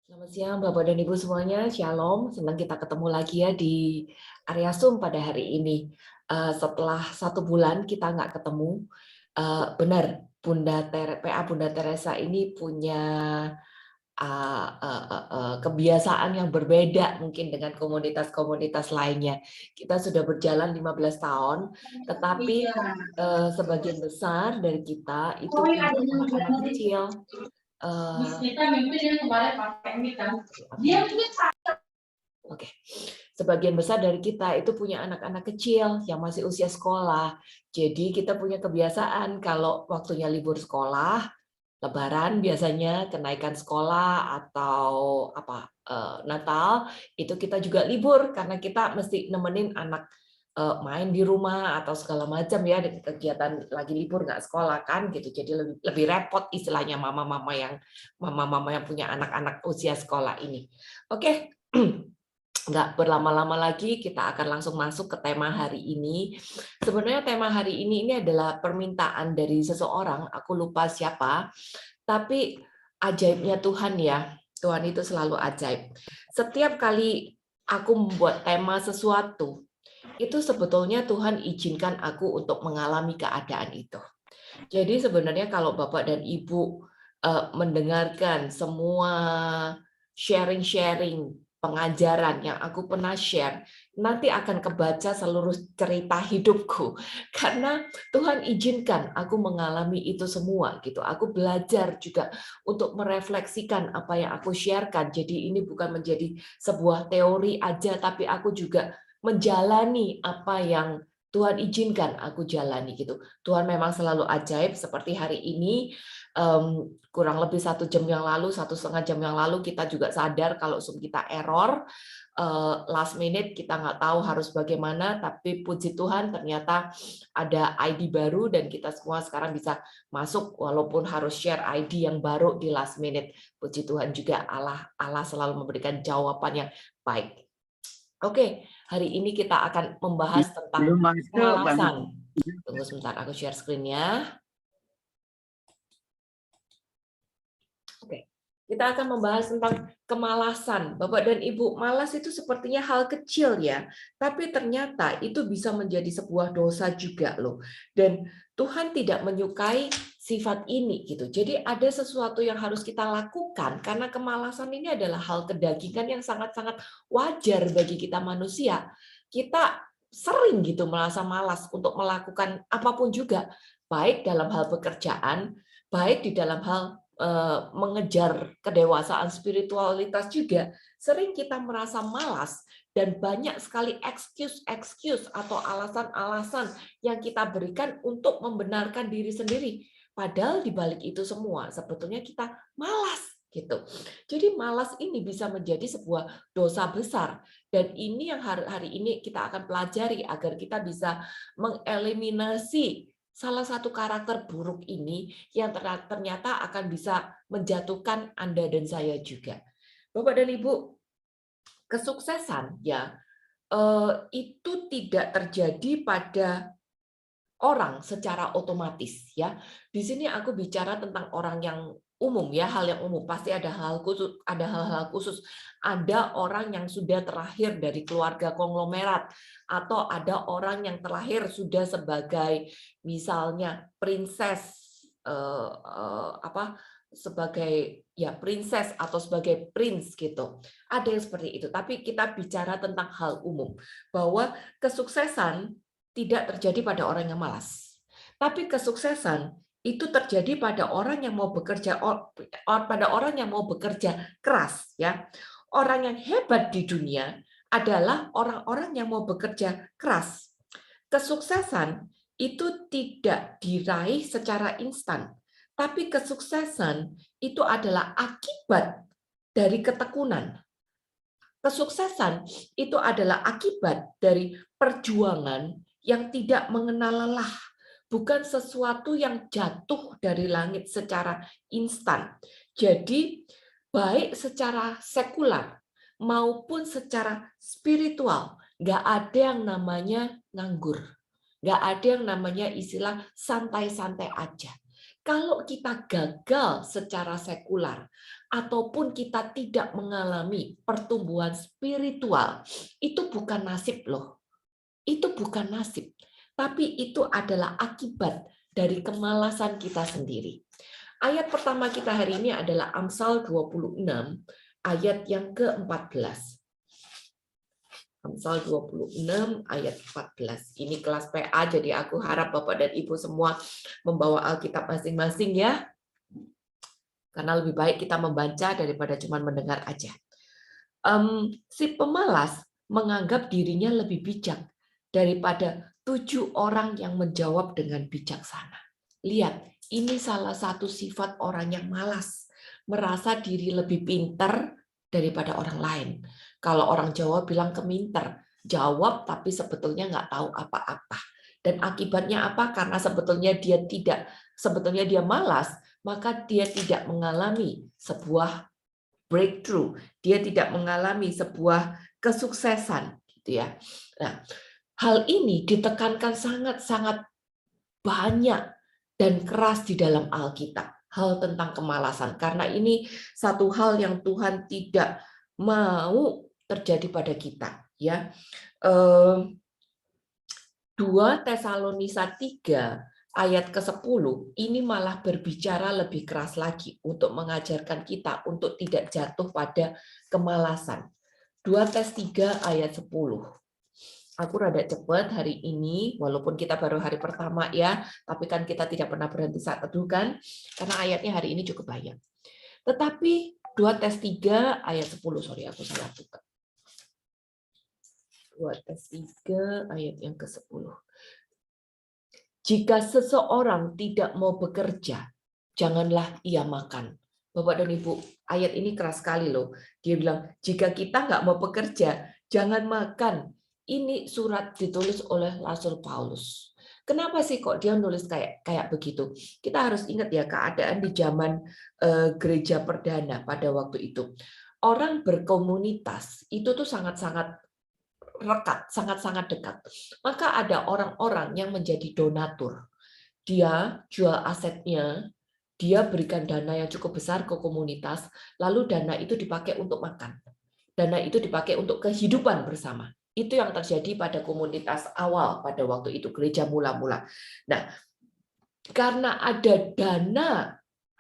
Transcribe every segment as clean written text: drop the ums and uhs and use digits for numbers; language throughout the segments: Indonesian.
Selamat siang Bapak dan Ibu semuanya, Shalom. Senang kita ketemu lagi ya di area Zoom pada hari ini. Setelah 1 bulan kita nggak ketemu, benar PA Bunda Teresa ini punya kebiasaan yang berbeda mungkin dengan komunitas-komunitas lainnya. Kita sudah berjalan 15 tahun, tetapi sebagian besar dari kita itu punya anak-anak kecil. Oke, sebagian besar dari kita itu punya anak-anak kecil yang masih usia sekolah. Jadi kita punya kebiasaan kalau waktunya libur sekolah, Lebaran biasanya kenaikan sekolah atau Natal itu kita juga libur karena kita mesti nemenin anak main di rumah atau segala macam ya kegiatan lagi libur nggak sekolah kan gitu. Jadi lebih repot istilahnya mama-mama yang punya anak-anak usia sekolah ini. Oke. Nggak berlama-lama lagi, kita akan langsung masuk ke tema hari ini. Sebenarnya tema hari ini adalah permintaan dari seseorang, aku lupa siapa, tapi ajaibnya Tuhan ya, Tuhan itu selalu ajaib. Setiap kali aku membuat tema sesuatu, itu sebetulnya Tuhan izinkan aku untuk mengalami keadaan itu. Jadi sebenarnya kalau Bapak dan Ibu mendengarkan semua sharing-sharing pengajaran yang aku pernah share, nanti akan kebaca seluruh cerita hidupku. Karena Tuhan izinkan aku mengalami itu semua gitu. Aku belajar juga untuk merefleksikan apa yang aku sharekan. Jadi ini bukan menjadi sebuah teori aja, tapi aku juga menjalani apa yang Tuhan izinkan aku jalani gitu. Tuhan memang selalu ajaib seperti hari ini. Kurang lebih 1 jam yang lalu, 1,5 jam yang lalu kita juga sadar kalau Zoom kita error. Last minute kita nggak tahu harus bagaimana, tapi puji Tuhan ternyata ada ID baru dan kita semua sekarang bisa masuk walaupun harus share ID yang baru di last minute. Puji Tuhan juga Allah selalu memberikan jawaban yang baik. Oke, hari ini kita akan membahas tentang Belum masuk, Bang. kemalasan. Tunggu sebentar, aku share screen-nya. Oke, kita akan membahas tentang kemalasan. Bapak dan Ibu, malas itu sepertinya hal kecil ya, tapi ternyata itu bisa menjadi sebuah dosa juga loh. Dan Tuhan tidak menyukai sifat ini gitu. Jadi ada sesuatu yang harus kita lakukan karena kemalasan ini adalah hal kedagingan yang sangat-sangat wajar bagi kita manusia. Kita sering gitu merasa malas untuk melakukan apapun juga, baik dalam hal pekerjaan, baik di dalam hal mengejar kedewasaan spiritualitas juga, sering kita merasa malas dan banyak sekali excuse atau alasan-alasan yang kita berikan untuk membenarkan diri sendiri. Padahal di balik itu semua sebetulnya kita malas gitu. Jadi malas ini bisa menjadi sebuah dosa besar dan ini yang hari ini kita akan pelajari agar kita bisa mengeliminasi salah satu karakter buruk ini yang ternyata akan bisa menjatuhkan Anda dan saya juga. Bapak dan Ibu, kesuksesan ya itu tidak terjadi pada orang secara otomatis ya. Di sini aku bicara tentang orang yang umum ya, hal yang umum. Pasti ada hal khusus, ada hal-hal khusus. Ada orang yang sudah terlahir dari keluarga konglomerat atau ada orang yang terlahir sudah sebagai misalnya princess sebagai ya princess atau sebagai prince gitu. Ada yang seperti itu. Tapi kita bicara tentang hal umum bahwa kesuksesan tidak terjadi pada orang yang malas. Tapi kesuksesan itu terjadi pada orang yang mau bekerja pada orang yang mau bekerja keras ya. Orang yang hebat di dunia adalah orang-orang yang mau bekerja keras. Kesuksesan itu tidak diraih secara instan, tapi kesuksesan itu adalah akibat dari ketekunan. Kesuksesan itu adalah akibat dari perjuangan yang tidak mengenal lelah, bukan sesuatu yang jatuh dari langit secara instan. Jadi, baik secara sekular maupun secara spiritual, nggak ada yang namanya nganggur. Nggak ada yang namanya istilah santai-santai aja. Kalau kita gagal secara sekular, ataupun kita tidak mengalami pertumbuhan spiritual, itu bukan nasib loh. Itu bukan nasib, tapi itu adalah akibat dari kemalasan kita sendiri. Ayat pertama kita hari ini adalah Amsal 26, ayat yang ke-14. Amsal 26 ayat 14. Ini kelas PA, jadi aku harap Bapak dan Ibu semua membawa Alkitab masing-masing ya. Karena lebih baik kita membaca daripada cuma mendengar aja. Si pemalas menganggap dirinya lebih bijak daripada 7 orang yang menjawab dengan bijaksana. Lihat, ini salah satu sifat orang yang malas, merasa diri lebih pintar daripada orang lain. Kalau orang Jawa bilang keminter, jawab tapi sebetulnya nggak tahu apa-apa. Dan akibatnya apa? Karena sebetulnya dia malas, maka dia tidak mengalami sebuah breakthrough, dia tidak mengalami sebuah kesuksesan, gitu ya. Nah, hal ini ditekankan sangat-sangat banyak dan keras di dalam Alkitab, hal tentang kemalasan, karena ini satu hal yang Tuhan tidak mau terjadi pada kita, ya. 2 Tesalonika 3 ayat ke-10 ini malah berbicara lebih keras lagi untuk mengajarkan kita untuk tidak jatuh pada kemalasan. 2 Tes 3 ayat 10. Aku rada cepat hari ini, walaupun kita baru hari pertama ya, tapi kan kita tidak pernah berhenti saat teduh kan, karena ayatnya hari ini cukup banyak. Tetapi 2 Tes 3 ayat 10, sorry aku salah buka. 2 Tes 3 ayat yang ke-10. Jika seseorang tidak mau bekerja, janganlah ia makan. Bapak dan Ibu, ayat ini keras sekali loh. Dia bilang, jika kita nggak mau bekerja, jangan makan. Ini surat ditulis oleh Rasul Paulus. Kenapa sih kok dia nulis kayak begitu? Kita harus ingat ya keadaan di zaman gereja perdana pada waktu itu. Orang berkomunitas itu tuh sangat-sangat rekat, sangat-sangat dekat. Maka ada orang-orang yang menjadi donatur. Dia jual asetnya, dia berikan dana yang cukup besar ke komunitas, lalu dana itu dipakai untuk makan. Dana itu dipakai untuk kehidupan bersama. Itu yang terjadi pada komunitas awal pada waktu itu, gereja mula-mula. Nah, karena ada dana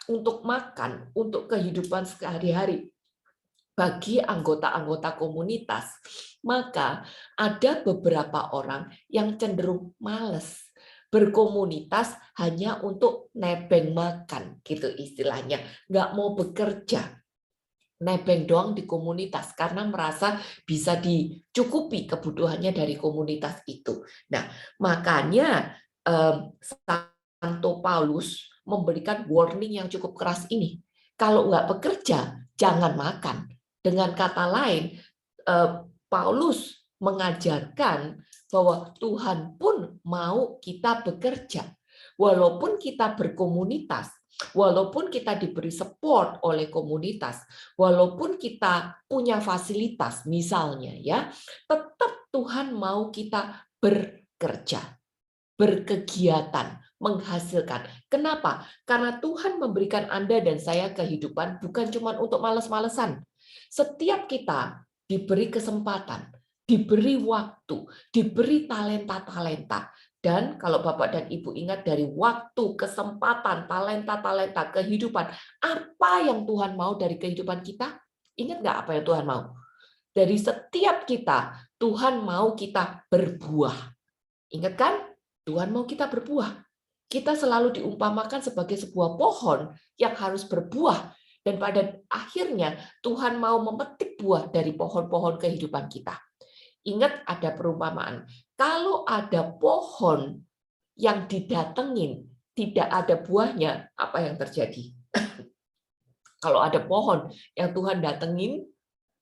untuk makan, untuk kehidupan sehari-hari, bagi anggota-anggota komunitas, maka ada beberapa orang yang cenderung malas berkomunitas hanya untuk nebeng makan, gitu istilahnya, nggak mau bekerja, nebeng doang di komunitas karena merasa bisa dicukupi kebutuhannya dari komunitas itu. Nah, makanya Santo Paulus memberikan warning yang cukup keras ini. Kalau nggak bekerja, jangan makan. Dengan kata lain, Paulus mengajarkan bahwa Tuhan pun mau kita bekerja. Walaupun kita berkomunitas, walaupun kita diberi support oleh komunitas, walaupun kita punya fasilitas misalnya ya, tetap Tuhan mau kita bekerja, berkegiatan, menghasilkan. Kenapa? Karena Tuhan memberikan Anda dan saya kehidupan bukan cuma untuk males-malesan. Setiap kita diberi kesempatan, diberi waktu, diberi talenta-talenta. Dan kalau Bapak dan Ibu ingat dari waktu, kesempatan, talenta-talenta, kehidupan, apa yang Tuhan mau dari kehidupan kita? Ingat nggak apa yang Tuhan mau? Dari setiap kita, Tuhan mau kita berbuah. Ingat kan? Tuhan mau kita berbuah. Kita selalu diumpamakan sebagai sebuah pohon yang harus berbuah. Dan pada akhirnya Tuhan mau memetik buah dari pohon-pohon kehidupan kita. Ingat ada perumpamaan. Kalau ada pohon yang didatengin, tidak ada buahnya, apa yang terjadi? Kalau ada pohon yang Tuhan datengin,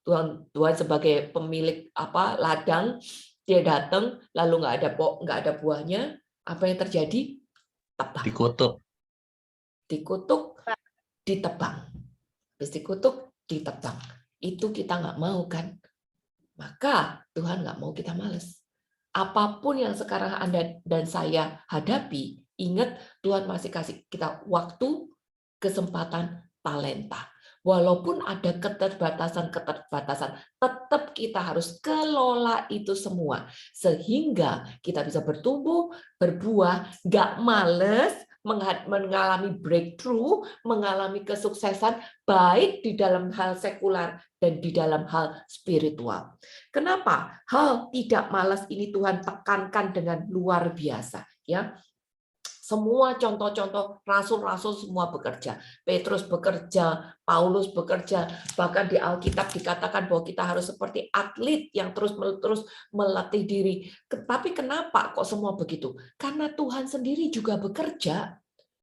Tuhan sebagai pemilik ladang, dia datang lalu nggak ada buahnya, apa yang terjadi? Tebang. Dikutuk, ditebang. Habis dikutuk, ditebang. Itu kita nggak mau kan? Maka Tuhan nggak mau kita males. Apapun yang sekarang Anda dan saya hadapi, Ingat, Tuhan masih kasih kita waktu, kesempatan, talenta. Walaupun ada keterbatasan-keterbatasan, tetap kita harus kelola itu semua. Sehingga kita bisa bertumbuh, berbuah, nggak males, mengalami breakthrough, mengalami kesuksesan, baik di dalam hal sekular dan di dalam hal spiritual. Kenapa? Hal tidak malas ini Tuhan tekankan dengan luar biasa. Ya, semua contoh-contoh rasul-rasul semua bekerja. Petrus bekerja, Paulus bekerja, bahkan di Alkitab dikatakan bahwa kita harus seperti atlet yang terus-menerus melatih diri. Tapi kenapa kok semua begitu? Karena Tuhan sendiri juga bekerja.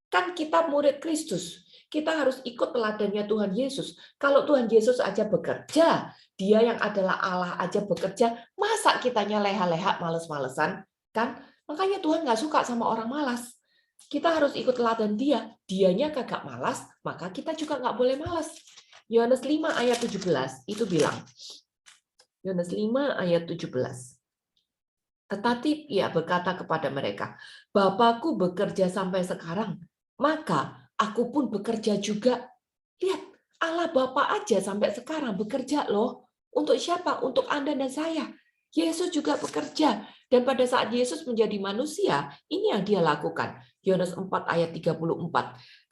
Kan kita murid Kristus. Kita harus ikut teladannya Tuhan Yesus. Kalau Tuhan Yesus aja bekerja, Dia yang adalah Allah aja bekerja, masa kitanya leha-leha, males-malesan? Kan? Makanya Tuhan nggak suka sama orang malas. Kita harus ikut teladan Dia. Dianya kagak malas, maka kita juga nggak boleh malas. Yohanes 5 ayat 17 itu bilang. Yohanes 5 ayat 17. Tetapi ia berkata kepada mereka, Bapakku bekerja sampai sekarang, maka aku pun bekerja juga. Lihat, Allah Bapa aja sampai sekarang bekerja loh. Untuk siapa? Untuk Anda dan saya. Yesus juga bekerja. Dan pada saat Yesus menjadi manusia, ini yang dia lakukan. Yohanes 4 ayat 34.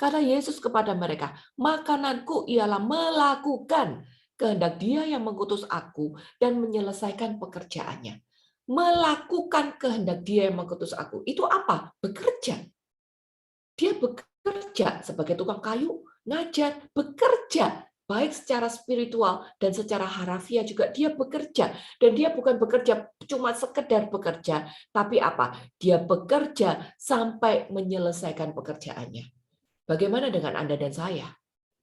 Kata Yesus kepada mereka, makananku ialah melakukan kehendak Dia yang mengutus aku dan menyelesaikan pekerjaannya. Melakukan kehendak Dia yang mengutus aku. Itu apa? Bekerja. Dia bekerja sebagai tukang kayu, ngajar, bekerja. Baik secara spiritual dan secara harafiah juga dia bekerja. Dan dia bukan bekerja cuma sekedar bekerja, tapi apa? Dia bekerja sampai menyelesaikan pekerjaannya. Bagaimana dengan Anda dan saya?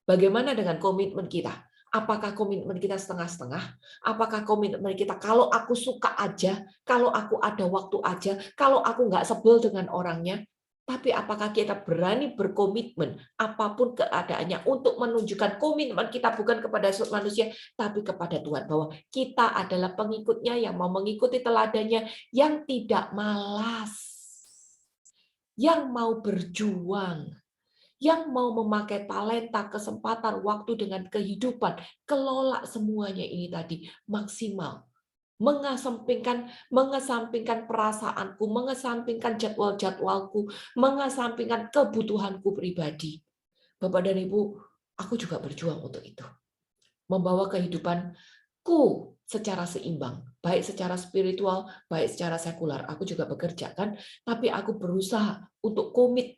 Bagaimana dengan komitmen kita? Apakah komitmen kita setengah-setengah? Apakah komitmen kita kalau aku suka aja, kalau aku ada waktu aja, kalau aku nggak sebel dengan orangnya? Tapi apakah kita berani berkomitmen apapun keadaannya untuk menunjukkan komitmen kita bukan kepada manusia, tapi kepada Tuhan. Bahwa kita adalah pengikutnya yang mau mengikuti teladannya, yang tidak malas, yang mau berjuang, yang mau memakai talenta, kesempatan, waktu dengan kehidupan, kelola semuanya ini tadi maksimal. Mengesampingkan perasaanku, mengesampingkan jadwal-jadwalku, mengesampingkan kebutuhanku pribadi. Bapak dan Ibu, aku juga berjuang untuk itu. Membawa kehidupanku secara seimbang, baik secara spiritual, baik secara sekular. Aku juga bekerja kan, tapi aku berusaha untuk komit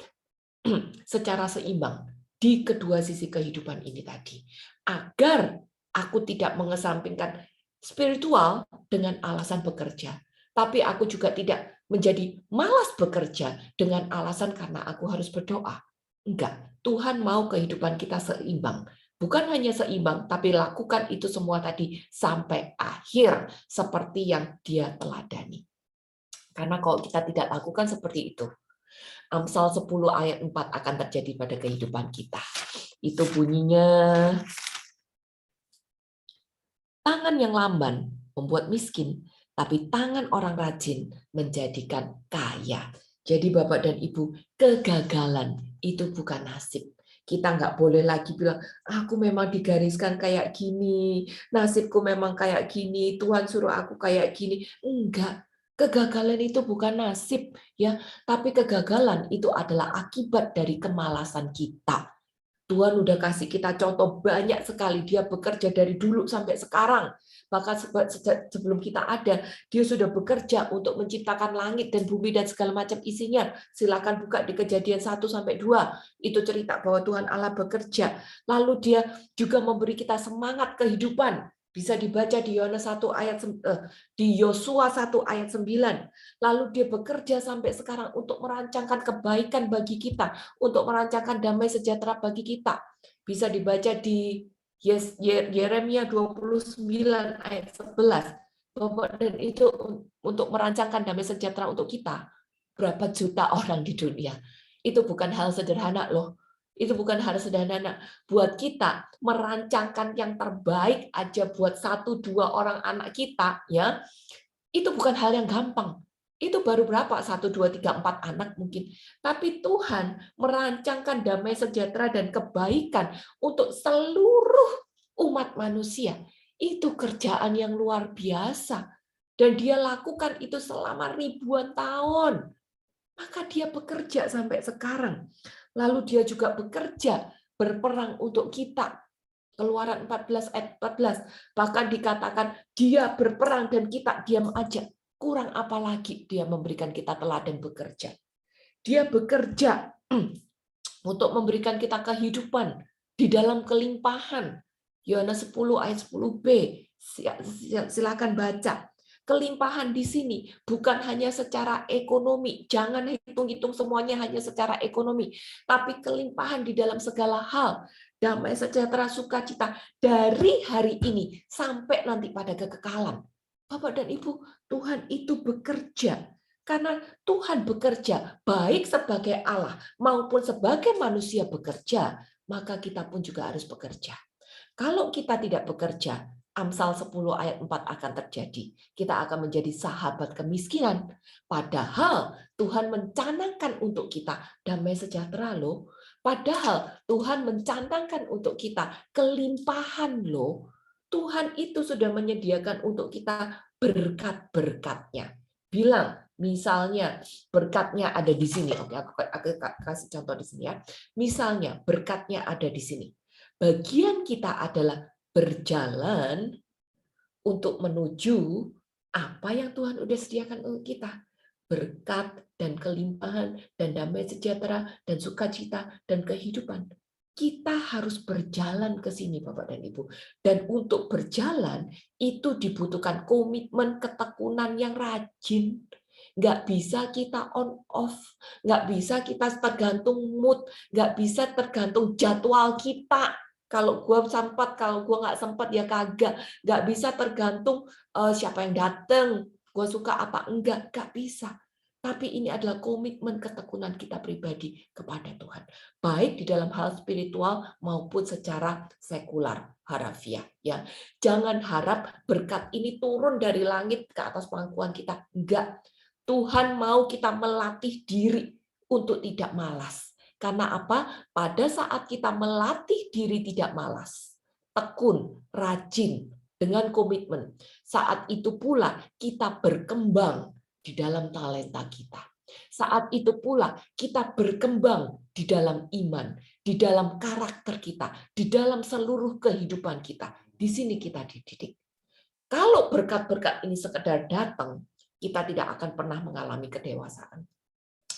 secara seimbang di kedua sisi kehidupan ini tadi. Agar aku tidak mengesampingkan spiritual dengan alasan bekerja. Tapi aku juga tidak menjadi malas bekerja dengan alasan karena aku harus berdoa. Enggak, Tuhan mau kehidupan kita seimbang. Bukan hanya seimbang, tapi lakukan itu semua tadi sampai akhir seperti yang Dia teladani. Karena kalau kita tidak lakukan seperti itu, Amsal 10 ayat 4 akan terjadi pada kehidupan kita. Itu bunyinya, tangan yang lamban membuat miskin, tapi tangan orang rajin menjadikan kaya. Jadi Bapak dan Ibu, kegagalan itu bukan nasib. Kita nggak boleh lagi bilang, aku memang digariskan kayak gini, nasibku memang kayak gini, Tuhan suruh aku kayak gini. Enggak, kegagalan itu bukan nasib, ya, tapi kegagalan itu adalah akibat dari kemalasan kita. Tuhan udah kasih kita contoh banyak sekali. Dia bekerja dari dulu sampai sekarang. Bahkan sebelum kita ada, dia sudah bekerja untuk menciptakan langit dan bumi dan segala macam isinya. Silakan buka di Kejadian 1-2. Itu cerita bahwa Tuhan Allah bekerja. Lalu dia juga memberi kita semangat kehidupan. Bisa dibaca di Yosua 1 ayat 9. Lalu dia bekerja sampai sekarang untuk merancangkan kebaikan bagi kita, untuk merancangkan damai sejahtera bagi kita. Bisa dibaca di Yeremia 29 ayat 11. Bapak dan itu untuk merancangkan damai sejahtera untuk kita. Berapa juta orang di dunia. Itu bukan hal sederhana loh. Itu bukan hal sederhana. Buat kita merancangkan yang terbaik aja buat 1-2 orang anak kita, ya, itu bukan hal yang gampang. Itu baru berapa? 1, 2, 3, 4 anak mungkin. Tapi Tuhan merancangkan damai sejahtera dan kebaikan untuk seluruh umat manusia. Itu kerjaan yang luar biasa. Dan dia lakukan itu selama ribuan tahun. Maka dia bekerja sampai sekarang. Lalu dia juga bekerja, berperang untuk kita. Keluaran 14 ayat 14. Bahkan dikatakan dia berperang dan kita diam aja. Kurang apa lagi dia memberikan kita teladan bekerja. Dia bekerja untuk memberikan kita kehidupan di dalam kelimpahan. Yohanes 10 ayat 10b. Silakan baca. Kelimpahan di sini bukan hanya secara ekonomi. Jangan hitung-hitung semuanya hanya secara ekonomi. Tapi kelimpahan di dalam segala hal. Damai sejahtera sukacita dari hari ini sampai nanti pada kekekalan. Bapak dan Ibu, Tuhan itu bekerja. Karena Tuhan bekerja baik sebagai Allah maupun sebagai manusia bekerja, maka kita pun juga harus bekerja. Kalau kita tidak bekerja, Amsal 10 ayat 4 akan terjadi. Kita akan menjadi sahabat kemiskinan. Padahal Tuhan mencanangkan untuk kita damai sejahtera loh. Padahal Tuhan mencanangkan untuk kita kelimpahan loh. Tuhan itu sudah menyediakan untuk kita berkat-berkatnya. Bilang, misalnya berkatnya ada di sini. Oke, aku kasih contoh di sini ya. Misalnya berkatnya ada di sini. Bagian kita adalah berjalan untuk menuju apa yang Tuhan udah sediakan untuk kita. Berkat dan kelimpahan dan damai sejahtera dan sukacita dan kehidupan. Kita harus berjalan ke sini Bapak dan Ibu. Dan untuk berjalan itu dibutuhkan komitmen ketekunan yang rajin. Nggak bisa kita on off, nggak bisa kita tergantung mood, nggak bisa tergantung jadwal kita. Kalau gue sempat, kalau gue nggak sempat ya kagak. Nggak bisa tergantung siapa yang datang, gue suka apa enggak bisa. Tapi ini adalah komitmen ketekunan kita pribadi kepada Tuhan. Baik di dalam hal spiritual maupun secara sekular, harafiah. Ya. Jangan harap berkat ini turun dari langit ke atas pangkuan kita. Enggak. Tuhan mau kita melatih diri untuk tidak malas. Karena apa? Pada saat kita melatih diri tidak malas, tekun, rajin, dengan komitmen, saat itu pula kita berkembang di dalam talenta kita. Saat itu pula kita berkembang di dalam iman, di dalam karakter kita, di dalam seluruh kehidupan kita. Di sini kita dididik. Kalau berkat-berkat ini sekedar datang, kita tidak akan pernah mengalami kedewasaan.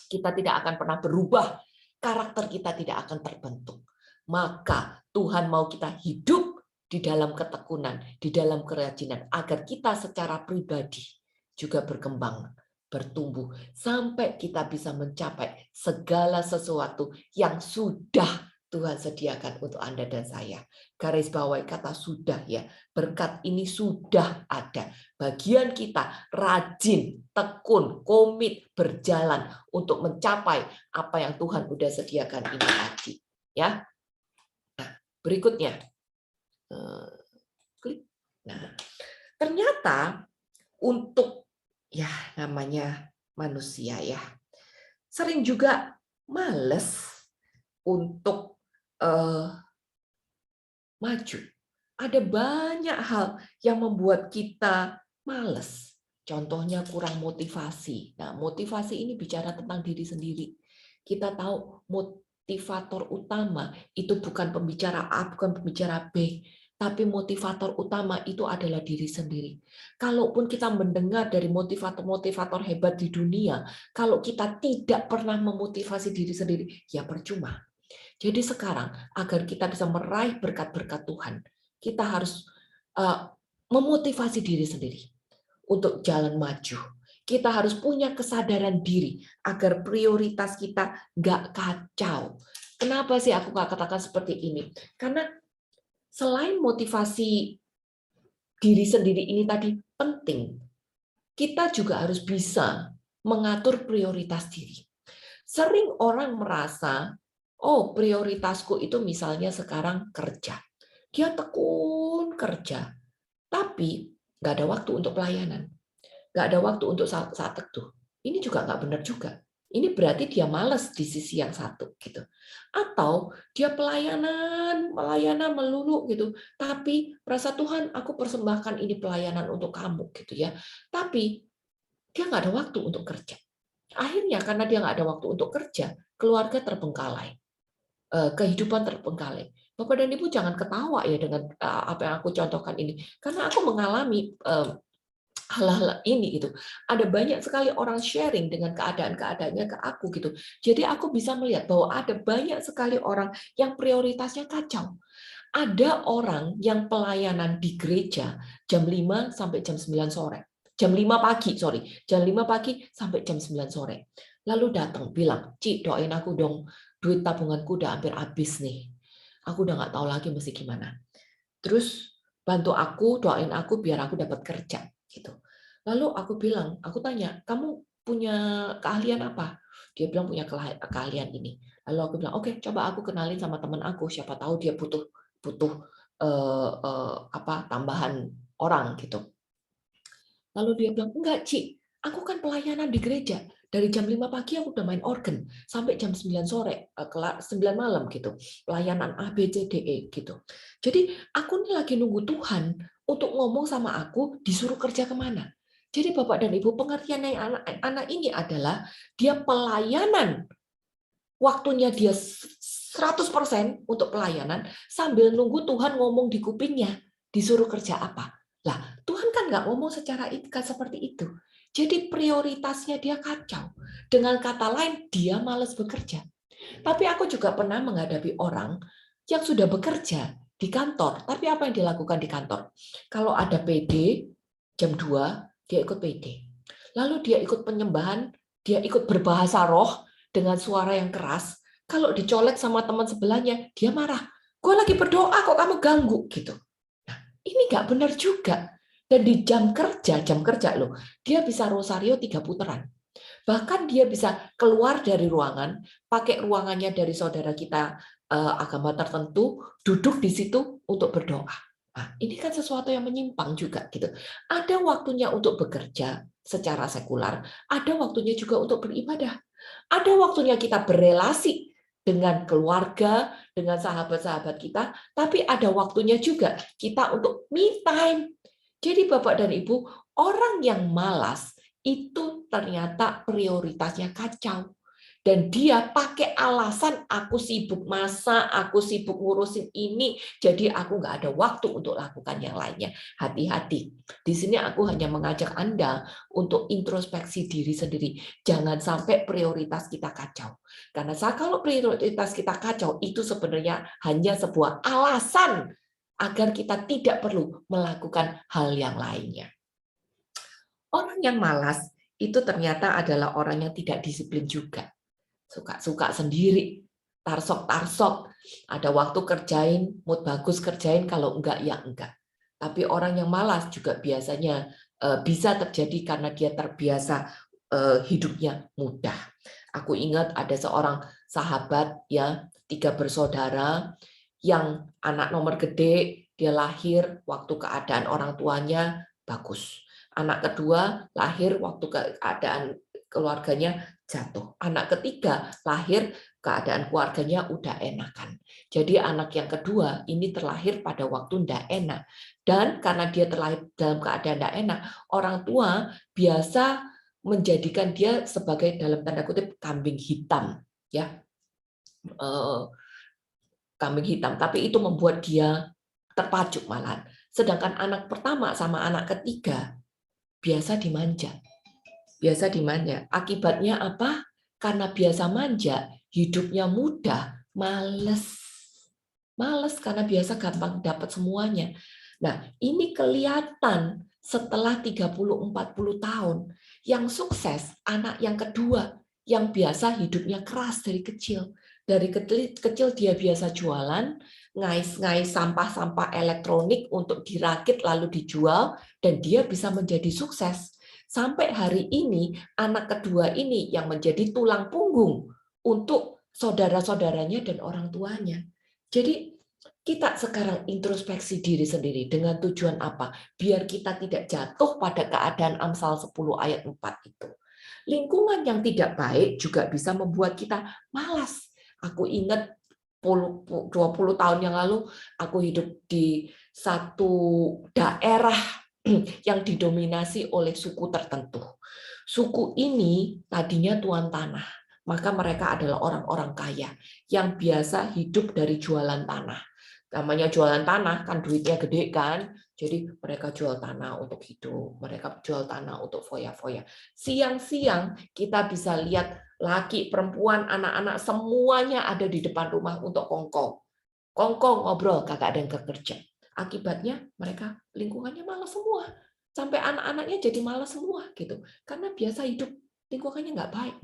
Kita tidak akan pernah berubah, karakter kita tidak akan terbentuk. Maka Tuhan mau kita hidup di dalam ketekunan, di dalam kerajinan, agar kita secara pribadi juga berkembang, bertumbuh, sampai kita bisa mencapai segala sesuatu yang sudah Tuhan sediakan untuk Anda dan saya. Garis bawahi kata sudah ya. Berkat ini sudah ada. Bagian kita rajin, tekun, komit, berjalan untuk mencapai apa yang Tuhan sudah sediakan ini tadi. Ya. Nah, berikutnya. Klik. Nah, ternyata untuk ya namanya manusia ya. Sering juga males untuk maju. Ada banyak hal yang membuat kita malas. Contohnya kurang motivasi. Nah, motivasi ini bicara tentang diri sendiri. Kita tahu motivator utama itu bukan pembicara A, bukan pembicara B, tapi motivator utama itu adalah diri sendiri. Kalaupun kita mendengar dari motivator-motivator hebat di dunia, kalau kita tidak pernah memotivasi diri sendiri, ya percuma. Jadi sekarang, agar kita bisa meraih berkat-berkat Tuhan, kita harus memotivasi diri sendiri untuk jalan maju. Kita harus punya kesadaran diri agar prioritas kita nggak kacau. Kenapa sih aku nggak katakan seperti ini? Karena selain motivasi diri sendiri ini tadi penting, kita juga harus bisa mengatur prioritas diri. Sering orang merasa, oh prioritasku itu misalnya sekarang kerja. Dia tekun kerja, tapi nggak ada waktu untuk pelayanan. Nggak ada waktu untuk saat teduh. Ini juga nggak benar juga. Ini berarti dia malas di sisi yang satu gitu. Atau dia pelayanan melulu gitu. Tapi merasa Tuhan, aku persembahkan ini pelayanan untuk kamu gitu ya. Tapi dia nggak ada waktu untuk kerja. Akhirnya karena dia nggak ada waktu untuk kerja, keluarga terbengkalai, kehidupan terbengkalai. Bapak dan Ibu jangan ketawa ya dengan apa yang aku contohkan ini, karena aku mengalami hal-hal ini gitu. Ada banyak sekali orang sharing dengan keadaan-keadaannya ke aku gitu. Jadi aku bisa melihat bahwa ada banyak sekali orang yang prioritasnya kacau. Ada orang yang pelayanan di gereja jam 5 sampai jam 9 sore. Jam 5 pagi, sorry. Jam 5 pagi sampai jam 9 sore. Lalu datang bilang, "Ci, doain aku dong. Duit tabunganku udah hampir habis nih. Aku udah nggak tahu lagi mesti gimana. Terus bantu aku, doain aku biar aku dapat kerja." Gitu. Lalu aku bilang, aku tanya, "Kamu punya keahlian apa?" Dia bilang punya keahlian ini. Lalu aku bilang, "Oke, coba aku kenalin sama teman aku, siapa tahu dia butuh butuh tambahan orang gitu." Lalu dia bilang, "Enggak, Ci, aku kan pelayanan di gereja. Dari jam 5 pagi aku udah main organ sampai jam 9 sore, 9 malam gitu. Pelayanan A, B, C, D, E gitu. Jadi aku nih lagi nunggu Tuhan untuk ngomong sama aku disuruh kerja kemana." Jadi Bapak dan Ibu, pengertian yang anak ini adalah dia pelayanan, waktunya dia 100% untuk pelayanan sambil nunggu Tuhan ngomong di kupingnya, disuruh kerja apa. Lah, Tuhan kan nggak ngomong secara seperti itu. Jadi prioritasnya dia kacau. Dengan kata lain, dia malas bekerja. Tapi aku juga pernah menghadapi orang yang sudah bekerja di kantor. Tapi apa yang dilakukan di kantor? Kalau ada PD, jam 2, dia ikut PD. Lalu dia ikut penyembahan, dia ikut berbahasa roh dengan suara yang keras. Kalau dicolek sama teman sebelahnya, dia marah. "Gue lagi berdoa kok kamu ganggu?" gitu. Nah, ini nggak benar juga. Dan di jam kerja loh, dia bisa rosario 3 putaran. Bahkan dia bisa keluar dari ruangan, pakai ruangannya dari saudara kita agama tertentu, duduk di situ untuk berdoa. Nah, ini kan sesuatu yang menyimpang juga gitu. Ada waktunya untuk bekerja secara sekular, ada waktunya juga untuk beribadah. Ada waktunya kita berelasi dengan keluarga, dengan sahabat-sahabat kita, tapi ada waktunya juga kita untuk me time. Jadi Bapak dan Ibu, orang yang malas itu ternyata prioritasnya kacau. Dan dia pakai alasan, "Aku sibuk masak, aku sibuk ngurusin ini, jadi aku nggak ada waktu untuk lakukan yang lainnya." Hati-hati. Di sini aku hanya mengajak Anda untuk introspeksi diri sendiri. Jangan sampai prioritas kita kacau. Karena kalau prioritas kita kacau, itu sebenarnya hanya sebuah alasan agar kita tidak perlu melakukan hal yang lainnya. Orang yang malas itu ternyata adalah orang yang tidak disiplin juga. Suka-suka sendiri, tarsok-tarsok. Ada waktu kerjain, mood bagus kerjain, kalau enggak ya enggak. Tapi orang yang malas juga biasanya bisa terjadi karena dia terbiasa hidupnya mudah. Aku ingat ada seorang sahabat ya, 3 bersaudara yang anak nomor gede, dia lahir waktu keadaan orang tuanya bagus. Anak kedua lahir waktu keadaan keluarganya jatuh. Anak ketiga lahir keadaan keluarganya udah enakan. Jadi anak yang kedua ini terlahir pada waktu ndak enak. Dan karena dia terlahir dalam keadaan ndak enak, orang tua biasa menjadikan dia sebagai dalam tanda kutip kambing hitam, ya, kambing hitam. Tapi itu membuat dia terpajuk malahan. Sedangkan anak pertama sama anak ketiga biasa dimanja. Biasa dimanja. Akibatnya apa? Karena biasa manja, hidupnya mudah, males. Males karena biasa gampang dapat semuanya. Nah, ini kelihatan setelah 30-40 tahun. Yang sukses, anak yang kedua, yang biasa hidupnya keras dari kecil. Dari kecil dia biasa jualan, ngais-ngais sampah-sampah elektronik untuk dirakit lalu dijual, dan dia bisa menjadi sukses. Sampai hari ini, anak kedua ini yang menjadi tulang punggung untuk saudara-saudaranya dan orang tuanya. Jadi kita sekarang introspeksi diri sendiri dengan tujuan apa? Biar kita tidak jatuh pada keadaan Amsal 10 ayat 4 itu. Lingkungan yang tidak baik juga bisa membuat kita malas. Aku ingat 20 tahun yang lalu aku hidup di satu daerah yang didominasi oleh suku tertentu. Suku ini tadinya tuan tanah, maka mereka adalah orang-orang kaya yang biasa hidup dari jualan tanah. Namanya jualan tanah kan duitnya gede kan, jadi mereka jual tanah untuk hidup, mereka jual tanah untuk foya-foya. Siang-siang kita bisa lihat laki, perempuan, anak-anak semuanya ada di depan rumah untuk kongkong. Kongkong ngobrol, kagak ada yang kerja. Akibatnya mereka lingkungannya malas semua. Sampai anak-anaknya jadi malas semua gitu. Karena biasa hidup lingkungannya nggak baik.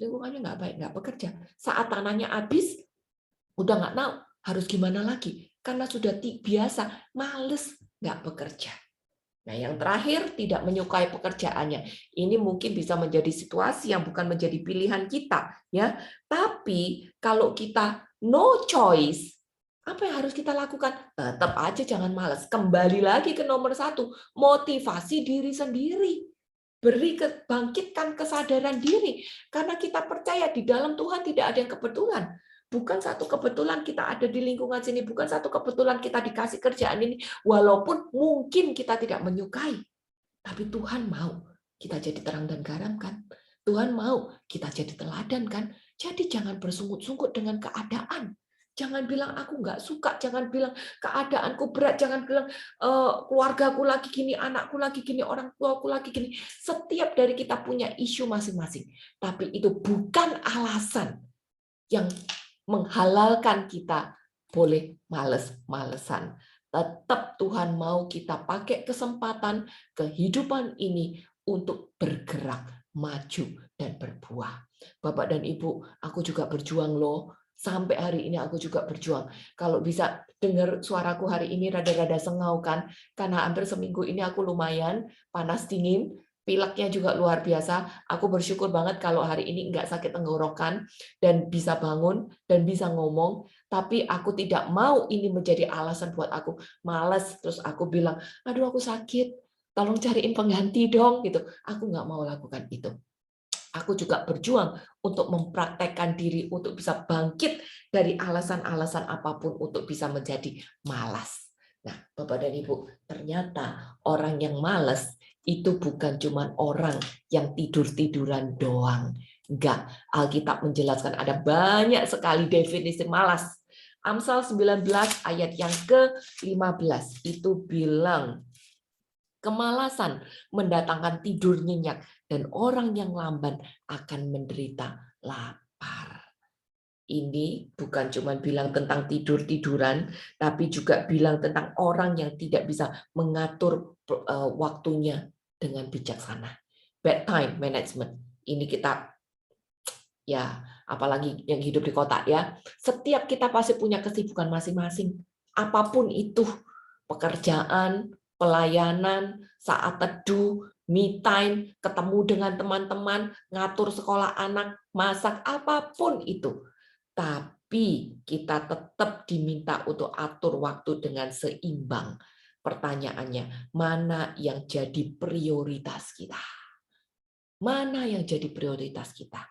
Lingkungannya nggak baik, nggak bekerja. Saat tanahnya habis, udah nggak tahu harus gimana lagi. Karena sudah biasa, males nggak bekerja. Nah, yang terakhir, tidak menyukai pekerjaannya. Ini mungkin bisa menjadi situasi yang bukan menjadi pilihan kita, ya. Tapi kalau kita no choice, apa yang harus kita lakukan? Tetap aja jangan malas. Kembali lagi ke nomor 1, motivasi diri sendiri. Bangkitkan kesadaran diri. Karena kita percaya di dalam Tuhan tidak ada yang kebetulan. Bukan satu kebetulan kita ada di lingkungan sini, bukan satu kebetulan kita dikasih kerjaan ini, walaupun mungkin kita tidak menyukai. Tapi Tuhan mau kita jadi terang dan garam kan? Tuhan mau kita jadi teladan kan? Jadi jangan bersungut-sungut dengan keadaan. Jangan bilang aku nggak suka, jangan bilang keadaanku berat, jangan bilang keluargaku lagi gini, anakku lagi gini, orang tuaku lagi gini. Setiap dari kita punya isu masing-masing. Tapi itu bukan alasan yang menghalalkan kita boleh males-malesan. Tetap Tuhan mau kita pakai kesempatan kehidupan ini untuk bergerak, maju, dan berbuah. Bapak dan Ibu, aku juga berjuang loh. Sampai hari ini aku juga berjuang. Kalau bisa dengar suaraku hari ini rada-rada sengau kan, karena hampir seminggu ini aku lumayan panas dingin, pileknya juga luar biasa. Aku bersyukur banget kalau hari ini nggak sakit tenggorokan dan bisa bangun dan bisa ngomong. Tapi aku tidak mau ini menjadi alasan buat aku malas. Terus aku bilang, aduh aku sakit, tolong cariin pengganti dong gitu. Aku nggak mau lakukan itu. Aku juga berjuang untuk mempraktekkan diri untuk bisa bangkit dari alasan-alasan apapun untuk bisa menjadi malas. Nah, Bapak dan Ibu, ternyata orang yang malas itu bukan cuma orang yang tidur-tiduran doang. Enggak, Alkitab menjelaskan ada banyak sekali definisi malas. Amsal 19 ayat yang ke-15 itu bilang, kemalasan mendatangkan tidur nyenyak dan orang yang lamban akan menderita lapar. Ini bukan cuma bilang tentang tidur-tiduran, tapi juga bilang tentang orang yang tidak bisa mengatur waktunya dengan bijaksana. Bad time management. Ini kita, ya, apalagi yang hidup di kota ya. Setiap kita pasti punya kesibukan masing-masing. Apapun itu, pekerjaan, pelayanan, saat teduh, me time, ketemu dengan teman-teman, ngatur sekolah anak, masak, apapun itu. Tapi kita tetap diminta untuk atur waktu dengan seimbang. Pertanyaannya, mana yang jadi prioritas kita? Mana yang jadi prioritas kita?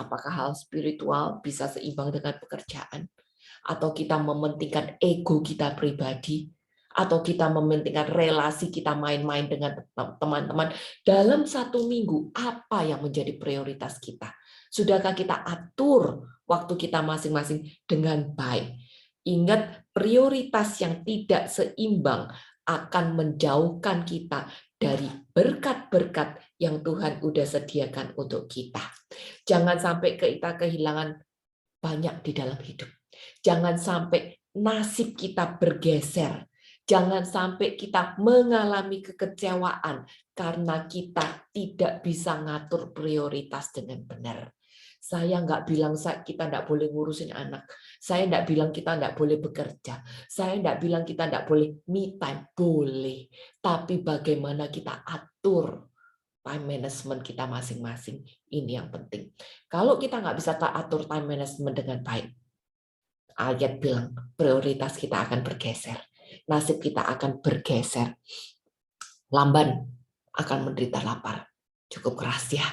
Apakah hal spiritual bisa seimbang dengan pekerjaan? Atau kita mementingkan ego kita pribadi? Atau kita mementingkan relasi kita main-main dengan teman-teman? Dalam satu minggu, apa yang menjadi prioritas kita? Sudahkah kita atur waktu kita masing-masing dengan baik? Ingat, prioritas yang tidak seimbang akan menjauhkan kita dari berkat-berkat yang Tuhan udah sediakan untuk kita. Jangan sampai kita kehilangan banyak di dalam hidup. Jangan sampai nasib kita bergeser. Jangan sampai kita mengalami kekecewaan karena kita tidak bisa ngatur prioritas dengan benar. Saya nggak bilang kita nggak boleh ngurusin anak. Saya nggak bilang kita nggak boleh bekerja. Saya nggak bilang kita nggak boleh me time. Boleh. Tapi bagaimana kita atur time management kita masing-masing. Ini yang penting. Kalau kita nggak bisa atur time management dengan baik, ayat bilang prioritas kita akan bergeser. Nasib kita akan bergeser. Lamban akan menderita lapar. Cukup keras ya.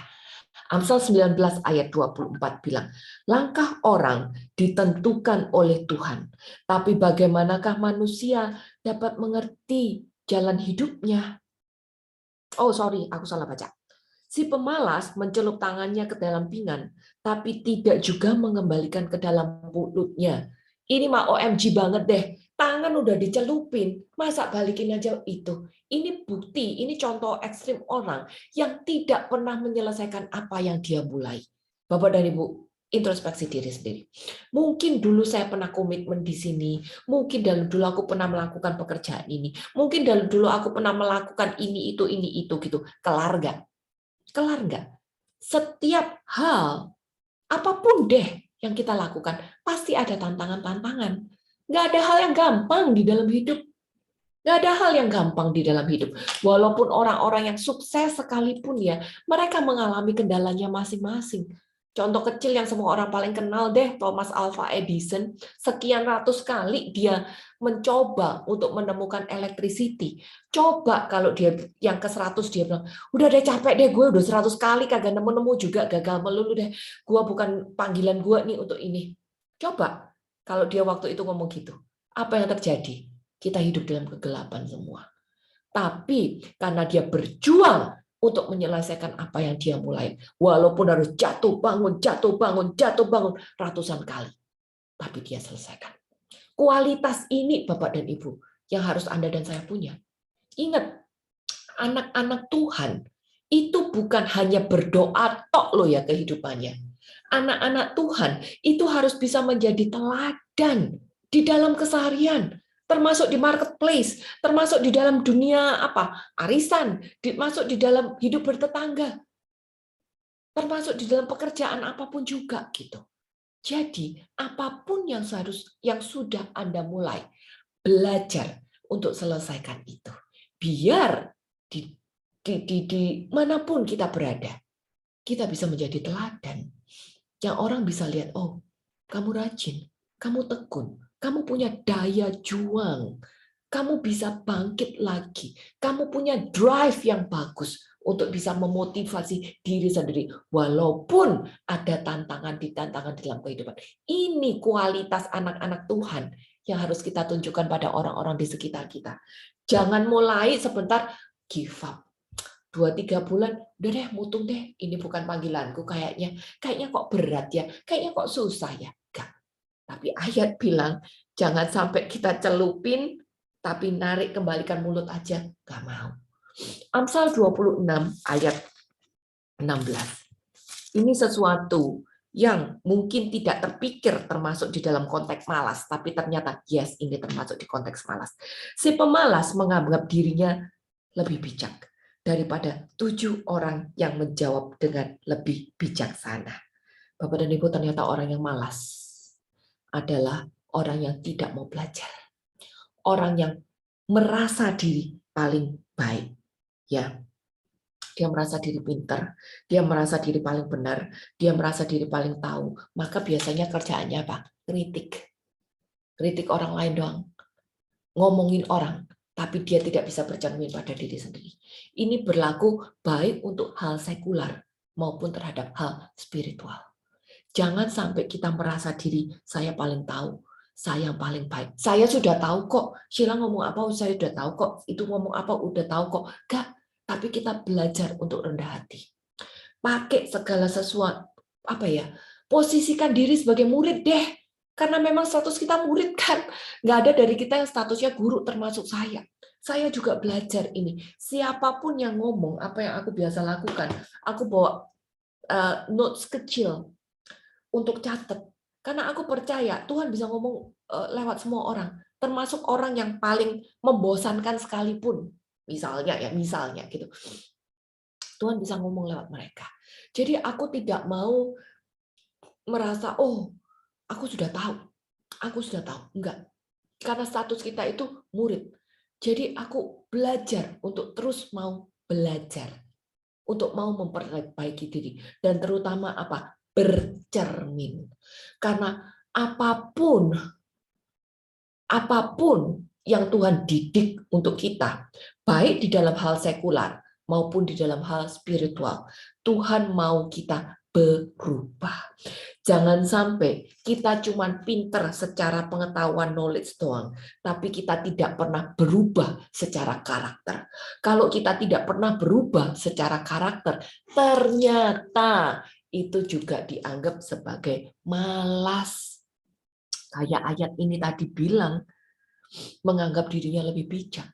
Amsal 19 ayat 24 bilang, langkah orang ditentukan oleh Tuhan, tapi bagaimanakah manusia dapat mengerti jalan hidupnya? Oh sorry, aku salah baca. Si pemalas mencelup tangannya ke dalam pinggan, tapi tidak juga mengembalikan ke dalam mulutnya. Ini mah OMG banget deh. Tangan udah dicelupin, masa balikin aja itu. Ini bukti, ini contoh ekstrim orang yang tidak pernah menyelesaikan apa yang dia mulai. Bapak dan Ibu, introspeksi diri sendiri. Mungkin dulu saya pernah komitmen di sini, mungkin dulu aku pernah melakukan pekerjaan ini, mungkin dulu aku pernah melakukan ini, itu, gitu. Kelar nggak? Kelar nggak? Setiap hal, apapun deh yang kita lakukan, pasti ada tantangan-tantangan. Nggak ada hal yang gampang di dalam hidup. Nggak ada hal yang gampang di dalam hidup. Walaupun orang-orang yang sukses sekalipun ya, mereka mengalami kendalanya masing-masing. Contoh kecil yang semua orang paling kenal deh, Thomas Alva Edison. Sekian ratus kali dia mencoba untuk menemukan electricity. Coba kalau dia yang ke 100 dia bilang, udah deh capek deh gue, udah 100 kali kagak nemu-nemu juga, gagal melulu deh. Gue bukan panggilan gue nih untuk ini. Coba kalau dia waktu itu ngomong gitu. Apa yang terjadi? Kita hidup dalam kegelapan semua. Tapi karena dia berjuang untuk menyelesaikan apa yang dia mulai, walaupun harus jatuh bangun, jatuh bangun, jatuh bangun ratusan kali, tapi dia selesaikan. Kualitas ini Bapak dan Ibu yang harus Anda dan saya punya. Ingat, anak-anak Tuhan itu bukan hanya berdoa tok loh ya kehidupannya. Anak-anak Tuhan itu harus bisa menjadi teladan di dalam keseharian, termasuk di marketplace, termasuk di dalam dunia arisan, masuk di dalam hidup bertetangga, termasuk di dalam pekerjaan apapun juga gitu. Jadi apapun yang sudah Anda mulai, belajar untuk selesaikan itu. Biar di manapun kita berada, kita bisa menjadi teladan. Yang orang bisa lihat, oh, kamu rajin, kamu tekun, kamu punya daya juang, kamu bisa bangkit lagi, kamu punya drive yang bagus untuk bisa memotivasi diri sendiri, walaupun ada tantangan dalam kehidupan. Ini kualitas anak-anak Tuhan yang harus kita tunjukkan pada orang-orang di sekitar kita. Jangan mulai sebentar, give up. 2-3 bulan, udah deh, mutung deh, ini bukan panggilanku kayaknya kok berat ya, kayaknya kok susah ya. Enggak. Tapi ayat bilang, jangan sampai kita celupin, tapi narik kembalikan mulut aja, enggak mau. Amsal 26 ayat 16. Ini sesuatu yang mungkin tidak terpikir termasuk di dalam konteks malas, tapi ternyata yes, ini termasuk di konteks malas. Si pemalas menganggap dirinya lebih bijak daripada 7 orang yang menjawab dengan lebih bijaksana. Bapak dan Ibu, ternyata orang yang malas adalah orang yang tidak mau belajar. Orang yang merasa diri paling baik. Ya, dia merasa diri pintar, dia merasa diri paling benar, dia merasa diri paling tahu. Maka biasanya kerjaannya apa? Kritik. Kritik orang lain doang. Ngomongin orang, tapi dia tidak bisa bercermin pada diri sendiri. Ini berlaku baik untuk hal sekular maupun terhadap hal spiritual. Jangan sampai kita merasa diri saya paling tahu, saya yang paling baik. Saya sudah tahu kok, Sheila ngomong apa saya sudah tahu kok, itu ngomong apa udah tahu kok. Enggak, tapi kita belajar untuk rendah hati. Pakai segala sesuatu, posisikan diri sebagai murid deh. Karena memang status kita murid kan. Nggak ada dari kita yang statusnya guru termasuk saya. Saya juga belajar ini. Siapapun yang ngomong apa yang aku biasa lakukan, aku bawa notes kecil untuk catat. Karena aku percaya Tuhan bisa ngomong lewat semua orang. Termasuk orang yang paling membosankan sekalipun. Misalnya gitu. Tuhan bisa ngomong lewat mereka. Jadi aku tidak mau merasa, oh, aku sudah tahu. Enggak. Karena status kita itu murid. Jadi aku belajar untuk terus mau belajar. Untuk mau memperbaiki diri. Dan terutama bercermin. Karena apapun yang Tuhan didik untuk kita, baik di dalam hal sekular maupun di dalam hal spiritual. Tuhan mau kita berubah. Jangan sampai kita cuma pinter secara pengetahuan knowledge doang, tapi kita tidak pernah berubah secara karakter. Kalau kita tidak pernah berubah secara karakter, ternyata itu juga dianggap sebagai malas. Kayak ayat ini tadi bilang, menganggap dirinya lebih bijak.